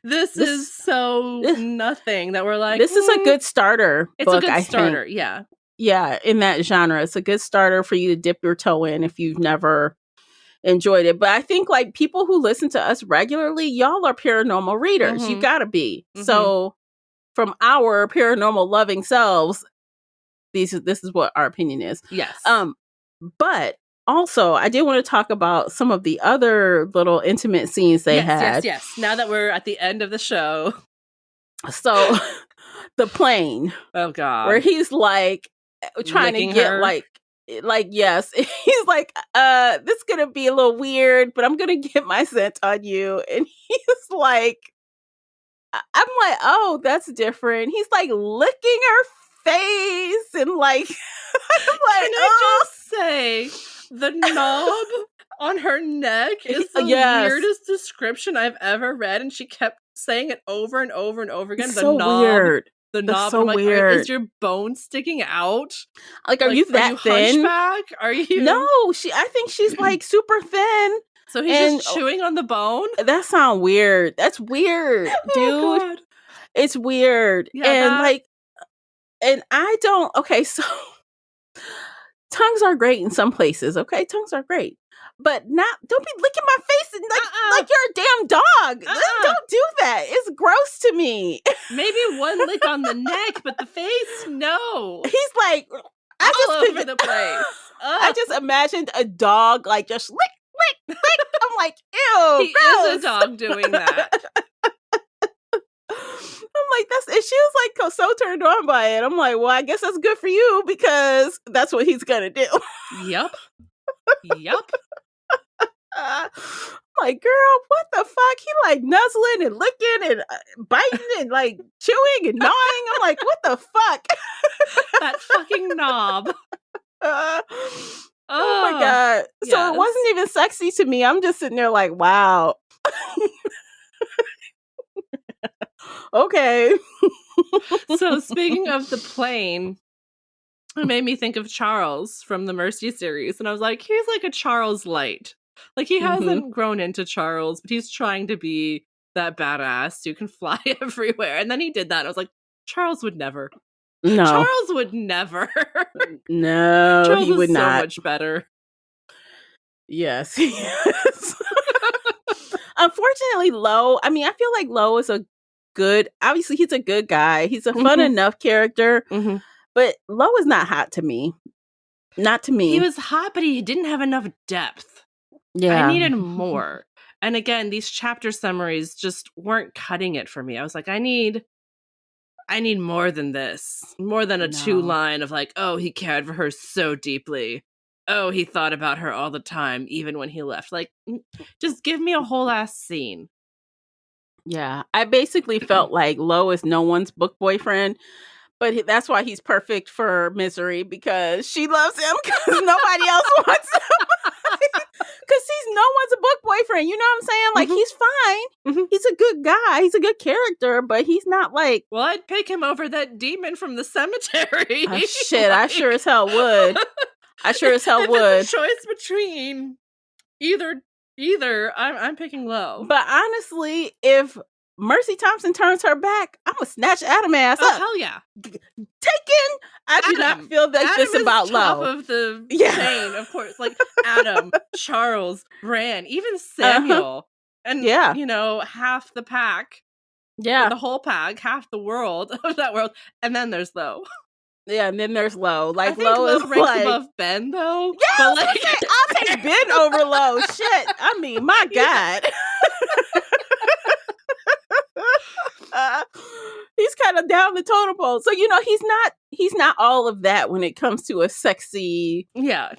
[SPEAKER 2] This is so nothing that we're like,
[SPEAKER 1] this is a good starter
[SPEAKER 2] it's
[SPEAKER 1] book,
[SPEAKER 2] a good starter,
[SPEAKER 1] think. Yeah, in that genre. It's a good starter for you to dip your toe in if you've never enjoyed it. But I think like people who listen to us regularly, y'all are paranormal readers. You gotta be. So from our paranormal loving selves, this is what our opinion is.
[SPEAKER 2] Yes.
[SPEAKER 1] But also, I did want to talk about some of the other little intimate scenes they had.
[SPEAKER 2] Yes. Now that we're at the end of the show.
[SPEAKER 1] So the plane.
[SPEAKER 2] Oh God.
[SPEAKER 1] Where he's like trying
[SPEAKER 2] licking
[SPEAKER 1] to get
[SPEAKER 2] her.
[SPEAKER 1] like yes. He's like, this is gonna be a little weird, but I'm gonna get my scent on you. And he's like, I'm like, oh, that's different. He's like licking her face and like I'm like,
[SPEAKER 2] Can I just say the knob on her neck is the weirdest description I've ever read, and she kept saying it over and over and over again.
[SPEAKER 1] It's
[SPEAKER 2] the
[SPEAKER 1] so
[SPEAKER 2] knob,
[SPEAKER 1] weird.
[SPEAKER 2] the knob.
[SPEAKER 1] So
[SPEAKER 2] I'm like,
[SPEAKER 1] weird.
[SPEAKER 2] Is your bone sticking out?
[SPEAKER 1] Like, are you that thin?
[SPEAKER 2] Hunchback? Are you?
[SPEAKER 1] No, I think she's like super thin.
[SPEAKER 2] So he's just chewing on the bone?
[SPEAKER 1] That sounds weird. That's weird, dude.
[SPEAKER 2] God.
[SPEAKER 1] It's weird.
[SPEAKER 2] Yeah,
[SPEAKER 1] and I don't, okay, so tongues are great in some places, okay? Tongues are great. But don't be licking my face and like you're a damn dog. Don't do that. It's gross to me.
[SPEAKER 2] Maybe one lick on the neck, but the face, no.
[SPEAKER 1] He's like,
[SPEAKER 2] all over the place.
[SPEAKER 1] I just imagined a dog like just lick. I'm like, ew.
[SPEAKER 2] He is a dog doing that.
[SPEAKER 1] I'm like, and she was like so turned on by it. I'm like, well, I guess that's good for you because that's what he's gonna do.
[SPEAKER 2] Yep.
[SPEAKER 1] I'm like, girl, what the fuck? He like nuzzling and licking and biting and like chewing and gnawing. I'm like, what the fuck?
[SPEAKER 2] That fucking knob.
[SPEAKER 1] Oh my God.
[SPEAKER 2] Yes.
[SPEAKER 1] So it wasn't even sexy to me. I'm just sitting there like, wow. Okay.
[SPEAKER 2] So speaking of the plane, it made me think of Charles from the Mercy series. And I was like, he's like a Charles light. Like he hasn't grown into Charles, but he's trying to be that badass who can fly everywhere. And then he did that. And I was like, Charles would never.
[SPEAKER 1] No.
[SPEAKER 2] Charles would never.
[SPEAKER 1] No,
[SPEAKER 2] Charles
[SPEAKER 1] he would
[SPEAKER 2] is
[SPEAKER 1] not.
[SPEAKER 2] so much better.
[SPEAKER 1] Yes, he is. Unfortunately, Lo, I mean, I feel like Lo is obviously he's a good guy. He's a fun enough character, but Lo is not hot to me. Not to me.
[SPEAKER 2] He was hot, but he didn't have enough depth.
[SPEAKER 1] Yeah.
[SPEAKER 2] I needed more. And again, these chapter summaries just weren't cutting it for me. I was like, I need more than this. More than a 2-line of like, oh, he cared for her so deeply. Oh, he thought about her all the time, even when he left. Like, just give me a whole ass scene.
[SPEAKER 1] Yeah. I basically felt like Lo is no one's book boyfriend, but that's why he's perfect for Misery, because she loves him because nobody else wants him. Because he's no one's a book boyfriend. You know what I'm saying? Like, he's fine. he's a good guy. He's a good character, but he's not like...
[SPEAKER 2] Well, I'd pick him over that demon from the cemetery.
[SPEAKER 1] Oh, shit, I sure as hell would. I sure as hell
[SPEAKER 2] if
[SPEAKER 1] would.
[SPEAKER 2] it's a choice between either, I'm picking low.
[SPEAKER 1] But honestly, if Mercy Thompson turns her back, I'm gonna snatch Adam ass up.
[SPEAKER 2] Hell yeah.
[SPEAKER 1] Taken. I do not feel like
[SPEAKER 2] Adam
[SPEAKER 1] this about
[SPEAKER 2] is top
[SPEAKER 1] Low.
[SPEAKER 2] of the chain, of course. Like Adam, Charles, Bran, even Samuel. And, you know, half the pack.
[SPEAKER 1] Yeah.
[SPEAKER 2] The whole pack, half the world of that world. And then there's Low.
[SPEAKER 1] Yeah, and then there's Low. Like,
[SPEAKER 2] I think
[SPEAKER 1] Low is
[SPEAKER 2] ranks
[SPEAKER 1] like...
[SPEAKER 2] above Ben, though.
[SPEAKER 1] Yeah,
[SPEAKER 2] but like...
[SPEAKER 1] I'll take Ben over Low. Shit. I mean, my God. He's kind of down the totem pole. So, you know, he's not all of that when it comes to a sexy,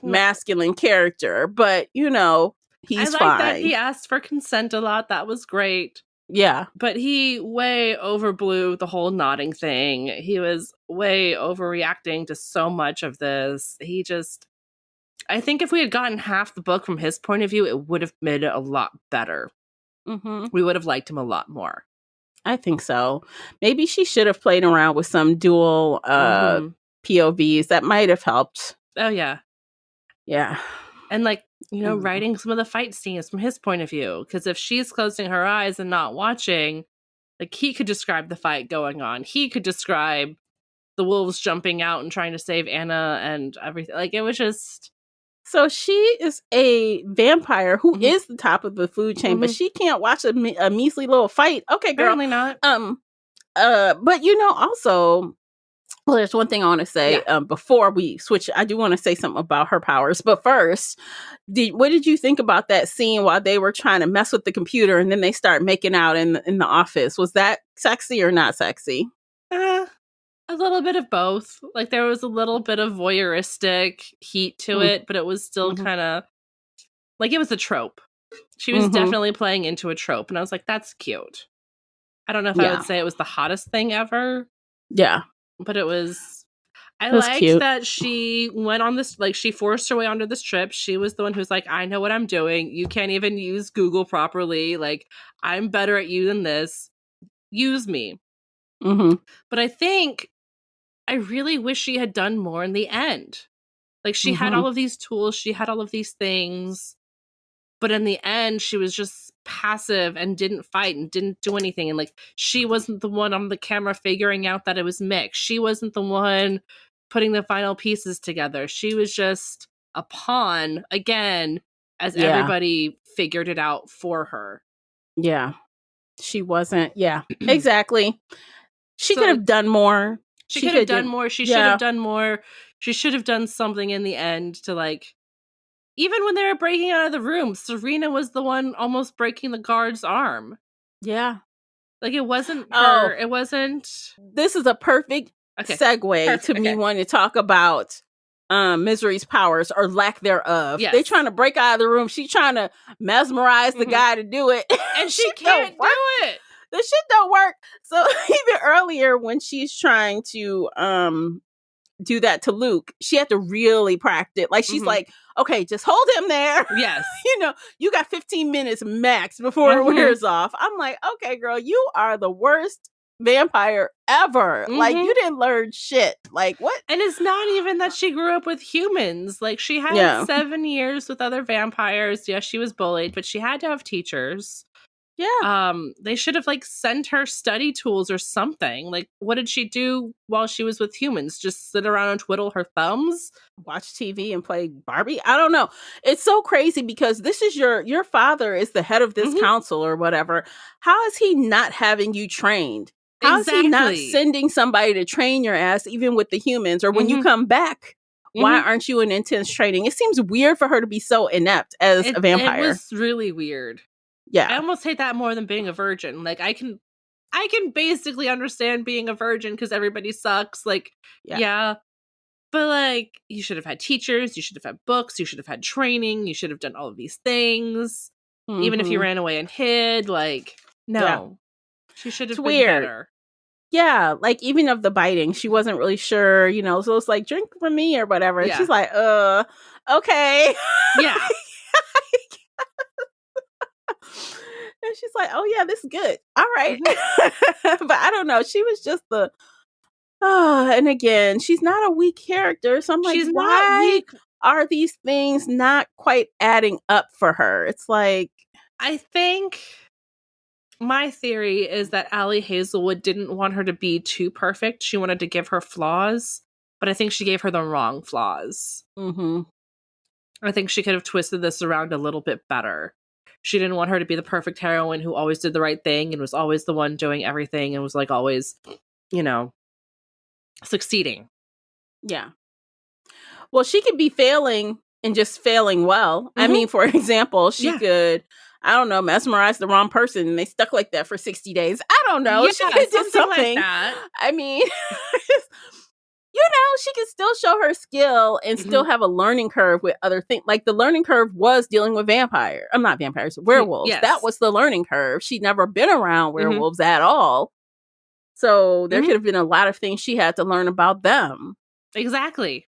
[SPEAKER 1] masculine character. But, you know, he's fine. I like
[SPEAKER 2] that he asked for consent a lot. That was great.
[SPEAKER 1] Yeah.
[SPEAKER 2] But he way overblew the whole nodding thing. He was way overreacting to so much of this. I think if we had gotten half the book from his point of view, it would have made it a lot better.
[SPEAKER 1] Mm-hmm.
[SPEAKER 2] We would have liked him a lot more.
[SPEAKER 1] I think so. Maybe she should have played around with some dual POVs. That might have helped.
[SPEAKER 2] Oh, yeah.
[SPEAKER 1] Yeah.
[SPEAKER 2] And like, you know, writing some of the fight scenes from his point of view. Because if she's closing her eyes and not watching, like he could describe the fight going on. He could describe the wolves jumping out and trying to save Anna and everything. Like it was just...
[SPEAKER 1] So she is a vampire who is the top of the food chain, but she can't watch a measly little fight. Okay, girl.
[SPEAKER 2] Apparently not.
[SPEAKER 1] But you know, also... Well, there's one thing I want to say before we switch. I do want to say something about her powers. But first, what did you think about that scene while they were trying to mess with the computer and then they start making out in the office? Was that sexy or not sexy?
[SPEAKER 2] A little bit of both. Like there was a little bit of voyeuristic heat to it, but it was still kind of like it was a trope. She was definitely playing into a trope. And I was like, that's cute. I don't know if I would say it was the hottest thing ever.
[SPEAKER 1] Yeah.
[SPEAKER 2] But it was... I liked
[SPEAKER 1] cute.
[SPEAKER 2] that she went on this... Like, she forced her way onto this trip. She was the one who's like, I know what I'm doing. You can't even use Google properly. Like, I'm better at you than this. Use me. But I think... I really wish she had done more in the end. Like, she had all of these tools. She had all of these things. But in the end, she was just passive and didn't fight and didn't do anything. And like, she wasn't the one on the camera figuring out that it was mixed. She wasn't the one putting the final pieces together. She was just a pawn again, as everybody figured it out for her. Yeah.
[SPEAKER 1] She wasn't. Yeah, exactly. She could have done more.
[SPEAKER 2] She could have done more. She should have done more. She should have done something in the end to like, even when they were breaking out of the room, Serena was the one almost breaking the guard's arm. Yeah. Like, it wasn't her. It wasn't...
[SPEAKER 1] This is a perfect segue to me wanting to talk about Misery's powers, or lack thereof. Yes. They're trying to break out of the room. She's trying to mesmerize the guy to do it.
[SPEAKER 2] And she can't do it.
[SPEAKER 1] The shit don't work. So even earlier when she's trying to... do that to Luke, she had to really practice. Like, she's like, okay, just hold him there.
[SPEAKER 2] Yes.
[SPEAKER 1] You know, you got 15 minutes max before it wears off. I'm like, okay, girl, you are the worst vampire ever. Like, you didn't learn shit. Like, what?
[SPEAKER 2] And it's not even that she grew up with humans. Like, she had 7 years with other vampires. Yes, she was bullied, but she had to have teachers. Yeah. They should have like sent her study tools or something. Like, what did she do while she was with humans? Just sit around and twiddle her thumbs?
[SPEAKER 1] Watch TV and play Barbie? I don't know. It's so crazy because this is your father is the head of this council or whatever. How is he not having you trained? How is he not sending somebody to train your ass even with the humans? Or when you come back, why aren't you in intense training? It seems weird for her to be so inept as a vampire.
[SPEAKER 2] It was really weird.
[SPEAKER 1] Yeah.
[SPEAKER 2] I almost hate that more than being a virgin. Like, I can basically understand being a virgin because everybody sucks. Like, yeah. But, like, you should have had teachers. You should have had books. You should have had training. You should have done all of these things. Even if you ran away and hid. Like, no. Yeah. She should have been better.
[SPEAKER 1] Yeah. Like, even of the biting, she wasn't really sure, you know. So it's like, drink from me or whatever. And she's like, okay.
[SPEAKER 2] Yeah.
[SPEAKER 1] And she's like, oh yeah, this is good. All right.
[SPEAKER 2] Mm-hmm.
[SPEAKER 1] But I don't know. She was just and again, she's not a weak character. So I'm like,
[SPEAKER 2] She's not
[SPEAKER 1] why
[SPEAKER 2] weak.
[SPEAKER 1] are these things not quite adding up for her? It's like,
[SPEAKER 2] I think my theory is that Ali Hazelwood didn't want her to be too perfect. She wanted to give her flaws, but I think she gave her the wrong flaws. I think she could have twisted this around a little bit better. She didn't want her to be the perfect heroine who always did the right thing and was always the one doing everything and was like always, succeeding.
[SPEAKER 1] yeah. Well, she could be failing and just failing well. I mean, for example, she could, I don't know, mesmerize the wrong person and they stuck like that for 60 days. I don't know. She could do something.
[SPEAKER 2] Like that.
[SPEAKER 1] I mean, she could still show her skill and still have a learning curve with other things. Like the learning curve was dealing with werewolves.
[SPEAKER 2] Yes.
[SPEAKER 1] That was the learning curve. She'd never been around werewolves at all. So there could have been a lot of things she had to learn about them.
[SPEAKER 2] Exactly.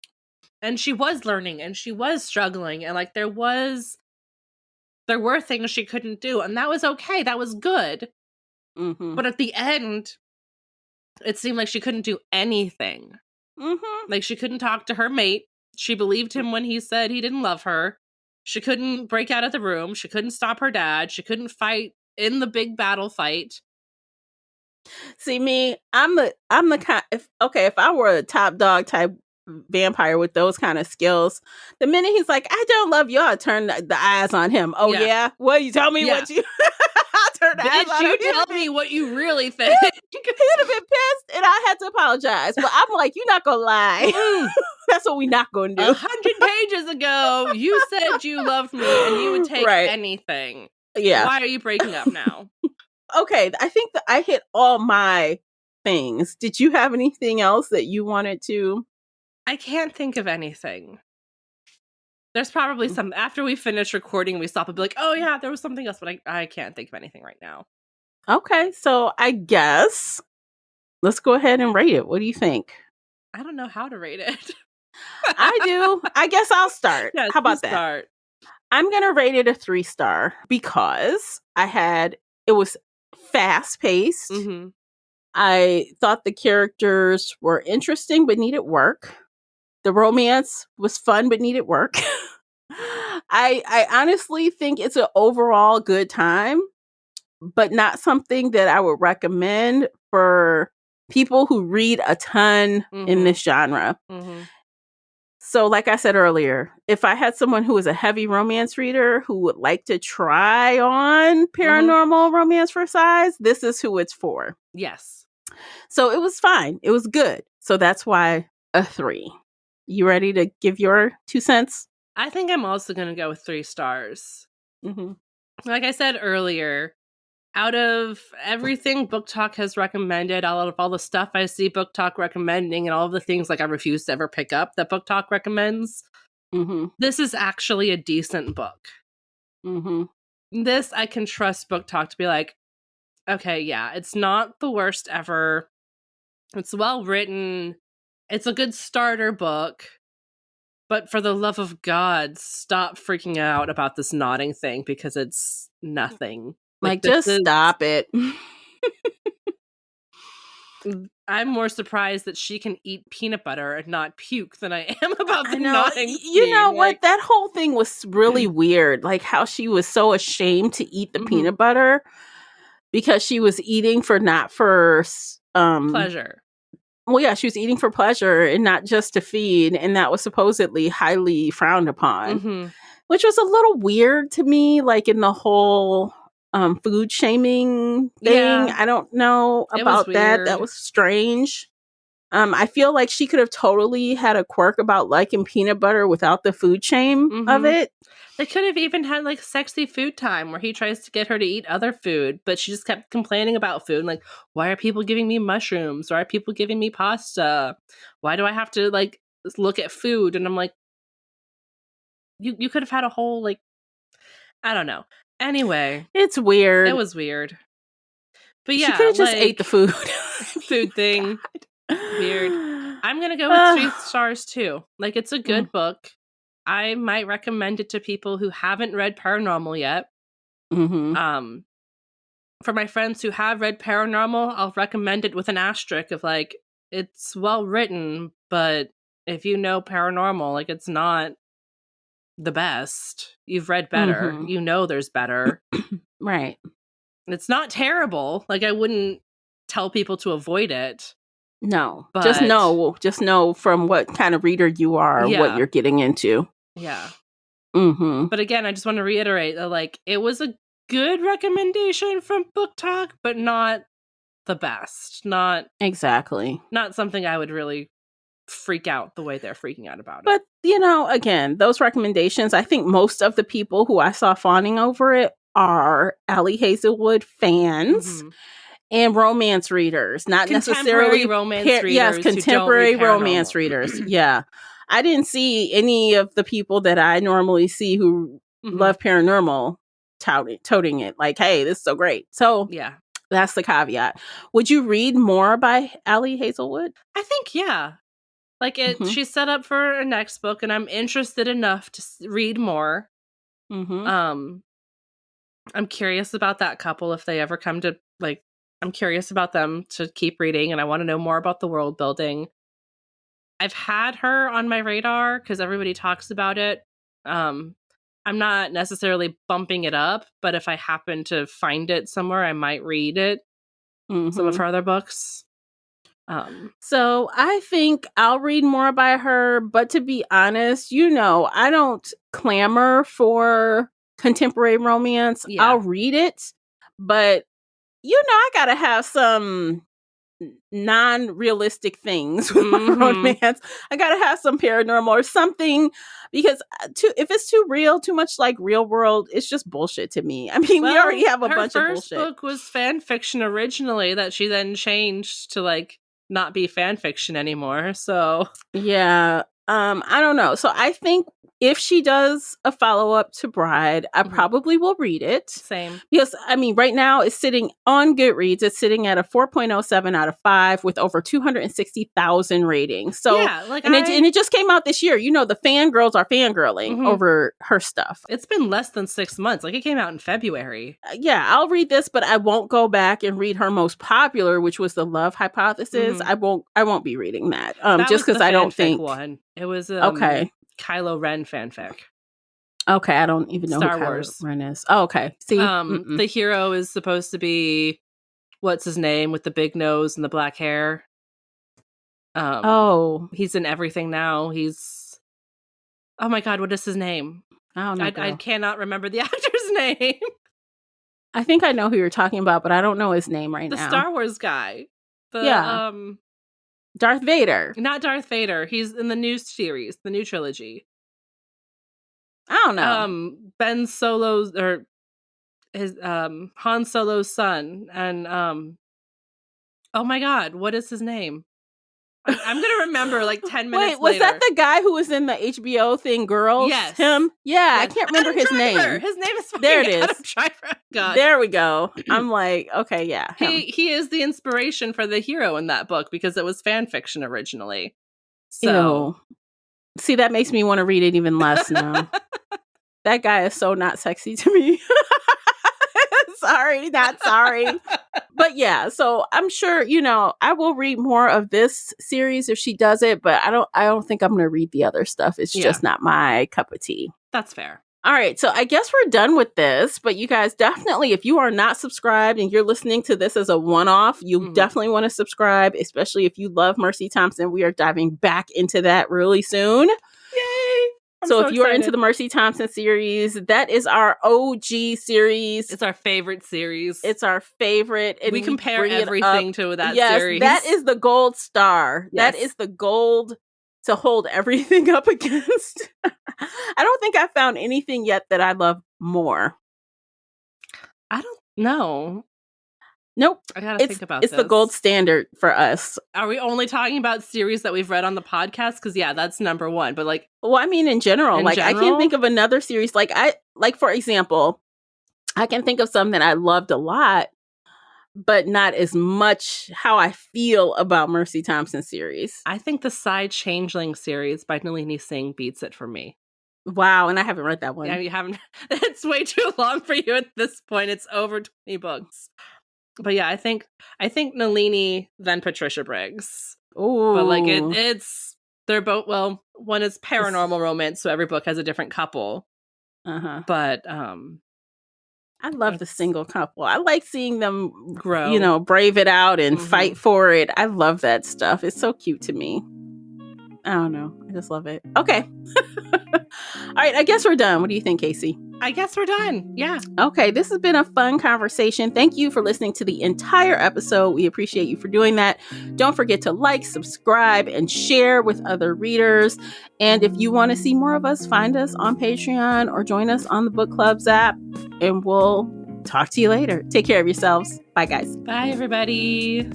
[SPEAKER 2] And she was learning and she was struggling. And like there were things she couldn't do. And that was okay. That was good. But at the end, it seemed like she couldn't do anything. Like she couldn't talk to her mate. She believed him when he said he didn't love her. She couldn't break out of the room. She couldn't stop her dad. She couldn't fight in the big battle fight.
[SPEAKER 1] See me, I'm the kind. If I were a top dog type vampire with those kind of skills, the minute he's like, I don't love you, I turn the eyes on him. Oh yeah? Well, you tell me what you I'll turn the eyes on him.
[SPEAKER 2] You tell me what you really think.
[SPEAKER 1] He'd have been pissed and I had to apologize. But I'm like, you're not gonna lie. That's what we're not gonna do.
[SPEAKER 2] 100 pages ago, you said you loved me and you would take anything.
[SPEAKER 1] Yeah.
[SPEAKER 2] Why are you breaking up now?
[SPEAKER 1] Okay, I think that I hit all my things. Did you have anything else that you wanted to?
[SPEAKER 2] I can't think of anything. There's probably some, after we finish recording, we stop and be like, oh yeah, there was something else, but I can't think of anything right now.
[SPEAKER 1] Okay, so I guess let's go ahead and rate it. What do you think?
[SPEAKER 2] I don't know how to rate it.
[SPEAKER 1] I do. I guess I'll start.
[SPEAKER 2] Yes,
[SPEAKER 1] how about that?
[SPEAKER 2] Start.
[SPEAKER 1] I'm going to rate it a 3-star because it was fast paced. I thought the characters were interesting but needed work. The romance was fun but needed work. I honestly think it's an overall good time, but not something that I would recommend for people who read a ton in this genre. So like I said earlier, if I had someone who was a heavy romance reader who would like to try on paranormal romance for size, this is who it's for.
[SPEAKER 2] Yes.
[SPEAKER 1] So it was fine. It was good. So that's why a 3. You ready to give your 2 cents?
[SPEAKER 2] I think I'm also going to go with 3 stars. Like I said earlier, out of everything Book Talk has recommended, out of all the stuff I see Book Talk recommending and all of the things like I refuse to ever pick up that Book Talk recommends, this is actually a decent book. This, I can trust Book Talk to be like, okay, yeah, it's not the worst ever. It's well written. It's a good starter book. But for the love of God, stop freaking out about this nodding thing because it's nothing.
[SPEAKER 1] Like just stop it.
[SPEAKER 2] I'm more surprised that she can eat peanut butter and not puke than I am about the nodding.
[SPEAKER 1] You know what? That whole thing was really weird. Like how she was so ashamed to eat the peanut butter because she was eating not for
[SPEAKER 2] pleasure.
[SPEAKER 1] Well, yeah, she was eating for pleasure and not just to feed, and that was supposedly highly frowned upon, which was a little weird to me. Like in the whole food shaming thing, I don't know about that. That was strange. I feel like she could have totally had a quirk about liking peanut butter without the food shame of it.
[SPEAKER 2] They could have even had like sexy food time where he tries to get her to eat other food, but she just kept complaining about food. Like, why are people giving me mushrooms? Why are people giving me pasta? Why do I have to like look at food? And I'm like, you could have had a whole like, I don't know. Anyway,
[SPEAKER 1] it's weird.
[SPEAKER 2] It was weird. But yeah,
[SPEAKER 1] she could have just ate the food.
[SPEAKER 2] Food thing. Weird. I'm gonna go with 3 stars too. Like it's a good book. I might recommend it to people who haven't read paranormal yet. for my friends who have read paranormal, I'll recommend it with an asterisk of like, it's well written, but if you know paranormal, like it's not the best. You've read better.
[SPEAKER 1] Mhm.
[SPEAKER 2] You know there's better.
[SPEAKER 1] Right.
[SPEAKER 2] It's not terrible. Like I wouldn't tell people to avoid it.
[SPEAKER 1] No.
[SPEAKER 2] But
[SPEAKER 1] Just know from what kind of reader you are, what
[SPEAKER 2] Yeah.
[SPEAKER 1] you're getting into.
[SPEAKER 2] Yeah.
[SPEAKER 1] Mhm.
[SPEAKER 2] But again, I just want to reiterate that like it was a good recommendation from Book Talk, but not the best. Not
[SPEAKER 1] Exactly.
[SPEAKER 2] something I would really freak out the way they're freaking out about it.
[SPEAKER 1] But, you know, again, those recommendations, I think most of the people who I saw fawning over it are Ali Hazelwood fans
[SPEAKER 2] Mhm.
[SPEAKER 1] and romance readers, not necessarily
[SPEAKER 2] Contemporary romance
[SPEAKER 1] yes,
[SPEAKER 2] readers who don't
[SPEAKER 1] contemporary
[SPEAKER 2] read
[SPEAKER 1] romance
[SPEAKER 2] paranormal.
[SPEAKER 1] readers. Yeah. I didn't see any of the people that I normally see who
[SPEAKER 2] Mhm.
[SPEAKER 1] love paranormal toting it like, hey, this is so great. So
[SPEAKER 2] Yeah.
[SPEAKER 1] that's the caveat. Would you read more by Ali Hazelwood?
[SPEAKER 2] I think, yeah. Like
[SPEAKER 1] Mhm.
[SPEAKER 2] she's set up for a next book, and I'm interested enough to read more.
[SPEAKER 1] Mhm.
[SPEAKER 2] I'm curious about that couple if they ever come to like. I'm curious about them to keep reading, and I want to know more about the world building. I've had her on my radar because everybody talks about it. I'm not necessarily bumping it up, but if I happen to find it somewhere, I might read it. Some of
[SPEAKER 1] Mhm.
[SPEAKER 2] her other books.
[SPEAKER 1] So I think I'll read more by her, but to be honest, you know, I don't clamor for contemporary romance.
[SPEAKER 2] Yeah.
[SPEAKER 1] I'll read it, but you know, I gotta have some non-realistic things with my romance. I gotta have some paranormal or something because if it's too real, too much like real world, it's just bullshit to me. I mean, we already have a bunch of bullshit.
[SPEAKER 2] Her first book was fan fiction originally that she then changed to like not be fan fiction anymore. So
[SPEAKER 1] yeah, I don't know. So I think if she does a follow-up to Bride, I probably will read it.
[SPEAKER 2] Same.
[SPEAKER 1] Because, I mean, right now it's sitting on Goodreads. It's sitting at a 4.07 out of 5 with over 260,000 ratings. So,
[SPEAKER 2] yeah, like
[SPEAKER 1] and it just came out this year. You know, the fangirls are fangirling over her stuff.
[SPEAKER 2] It's been less than 6 months. Like it came out in February.
[SPEAKER 1] Yeah, I'll read this, but I won't go back and read her most popular, which was The Love Hypothesis. I won't be reading that. Just because I don't think
[SPEAKER 2] one. It was
[SPEAKER 1] okay.
[SPEAKER 2] Kylo Ren fanfic.
[SPEAKER 1] Okay, I don't even know
[SPEAKER 2] Star
[SPEAKER 1] who Kylo
[SPEAKER 2] Wars.
[SPEAKER 1] Ren is. Oh, okay. See,
[SPEAKER 2] the hero is supposed to be what's his name with the big nose and the black hair. He's in everything now. He's oh my god, what is his name?
[SPEAKER 1] I don't know.
[SPEAKER 2] I cannot remember the actor's name.
[SPEAKER 1] I think I know who you're talking about, but I don't know his name right
[SPEAKER 2] now.
[SPEAKER 1] The
[SPEAKER 2] Star Wars guy.
[SPEAKER 1] Yeah. Darth Vader.
[SPEAKER 2] Not Darth Vader. He's in the new series, the new trilogy.
[SPEAKER 1] I don't know.
[SPEAKER 2] Ben Solo's or his Han Solo's son and oh my god, what is his name? I'm gonna remember like 10 minutes later.
[SPEAKER 1] Wait, was that the guy who was in the HBO thing, Girls?
[SPEAKER 2] Yes.
[SPEAKER 1] Him? Yeah,
[SPEAKER 2] yes.
[SPEAKER 1] I can't remember his name.
[SPEAKER 2] His name is
[SPEAKER 1] there it is.
[SPEAKER 2] Adam Driver. God.
[SPEAKER 1] There we go. I'm like, okay, yeah.
[SPEAKER 2] He is the inspiration for the hero in that book because it was fan fiction originally. So
[SPEAKER 1] ew. See, that makes me want to read it even less now. That guy is so not sexy to me. Sorry, not sorry. But yeah, so I'm sure, you know, I will read more of this series if she does it, but I don't think I'm going to read the other stuff. It's just not my cup of tea.
[SPEAKER 2] That's fair.
[SPEAKER 1] All right, so I guess we're done with this, but you guys definitely, if you are not subscribed and you're listening to this as a one-off, you definitely want to subscribe, especially if you love Mercy Thompson. We are diving back into that really soon.
[SPEAKER 2] Yay!
[SPEAKER 1] So if you're into the Mercy Thompson series, that is our OG series.
[SPEAKER 2] It's our favorite series.
[SPEAKER 1] It's our favorite. And
[SPEAKER 2] we compare everything to that series.
[SPEAKER 1] That is the gold star.
[SPEAKER 2] Yes.
[SPEAKER 1] That is the gold to hold everything up against. I don't think I found anything yet that I love more.
[SPEAKER 2] I don't know.
[SPEAKER 1] Nope.
[SPEAKER 2] I gotta think about
[SPEAKER 1] this. It's the gold standard for us.
[SPEAKER 2] Are we only talking about series that we've read on the podcast? Because yeah, that's number one. But like,
[SPEAKER 1] well, I mean, in general, I can't think of another series. For example, I can think of some that I loved a lot, but not as much how I feel about Mercy Thompson series.
[SPEAKER 2] I think the Side Changeling series by Nalini Singh beats it for me.
[SPEAKER 1] Wow, and I haven't read that one.
[SPEAKER 2] Yeah, you haven't. It's way too long for you at this point. It's over 20 books. But yeah, I think Nalini, then Patricia Briggs.
[SPEAKER 1] Ooh.
[SPEAKER 2] But like they're both, well, one is paranormal romance, so every book has a different couple. But
[SPEAKER 1] I love the single couple. I like seeing them
[SPEAKER 2] grow,
[SPEAKER 1] brave it out and fight for it. I love that stuff. It's so cute to me. I don't know. I just love it. Okay. All right. I guess we're done. What do you think, Casey?
[SPEAKER 2] I guess we're done. Yeah.
[SPEAKER 1] Okay. This has been a fun conversation. Thank you for listening to the entire episode. We appreciate you for doing that. Don't forget to like, subscribe, and share with other readers. And if you want to see more of us, find us on Patreon or join us on the Book Clubs app. And we'll talk to you later. Take care of yourselves. Bye, guys.
[SPEAKER 2] Bye, everybody.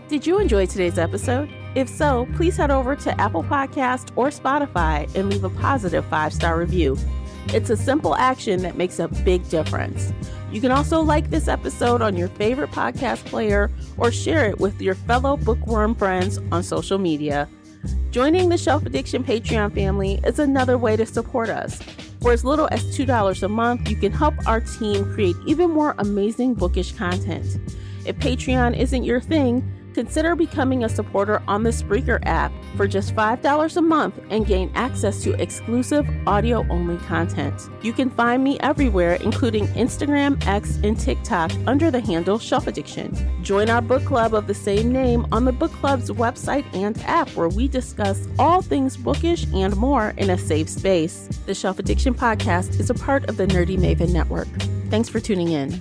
[SPEAKER 1] Did you enjoy today's episode? If so, please head over to Apple Podcast or Spotify and leave a positive 5-star review. It's a simple action that makes a big difference. You can also like this episode on your favorite podcast player or share it with your fellow bookworm friends on social media. Joining the Shelf Addiction Patreon family is another way to support us. For as little as $2 a month, you can help our team create even more amazing bookish content. If Patreon isn't your thing, consider becoming a supporter on the Spreaker app for just $5 a month and gain access to exclusive audio-only content. You can find me everywhere, including Instagram, X, and TikTok under the handle Shelf Addiction. Join our book club of the same name on the book club's website and app, where we discuss all things bookish and more in a safe space. The Shelf Addiction podcast is a part of the Nerdy Maven Network. Thanks for tuning in.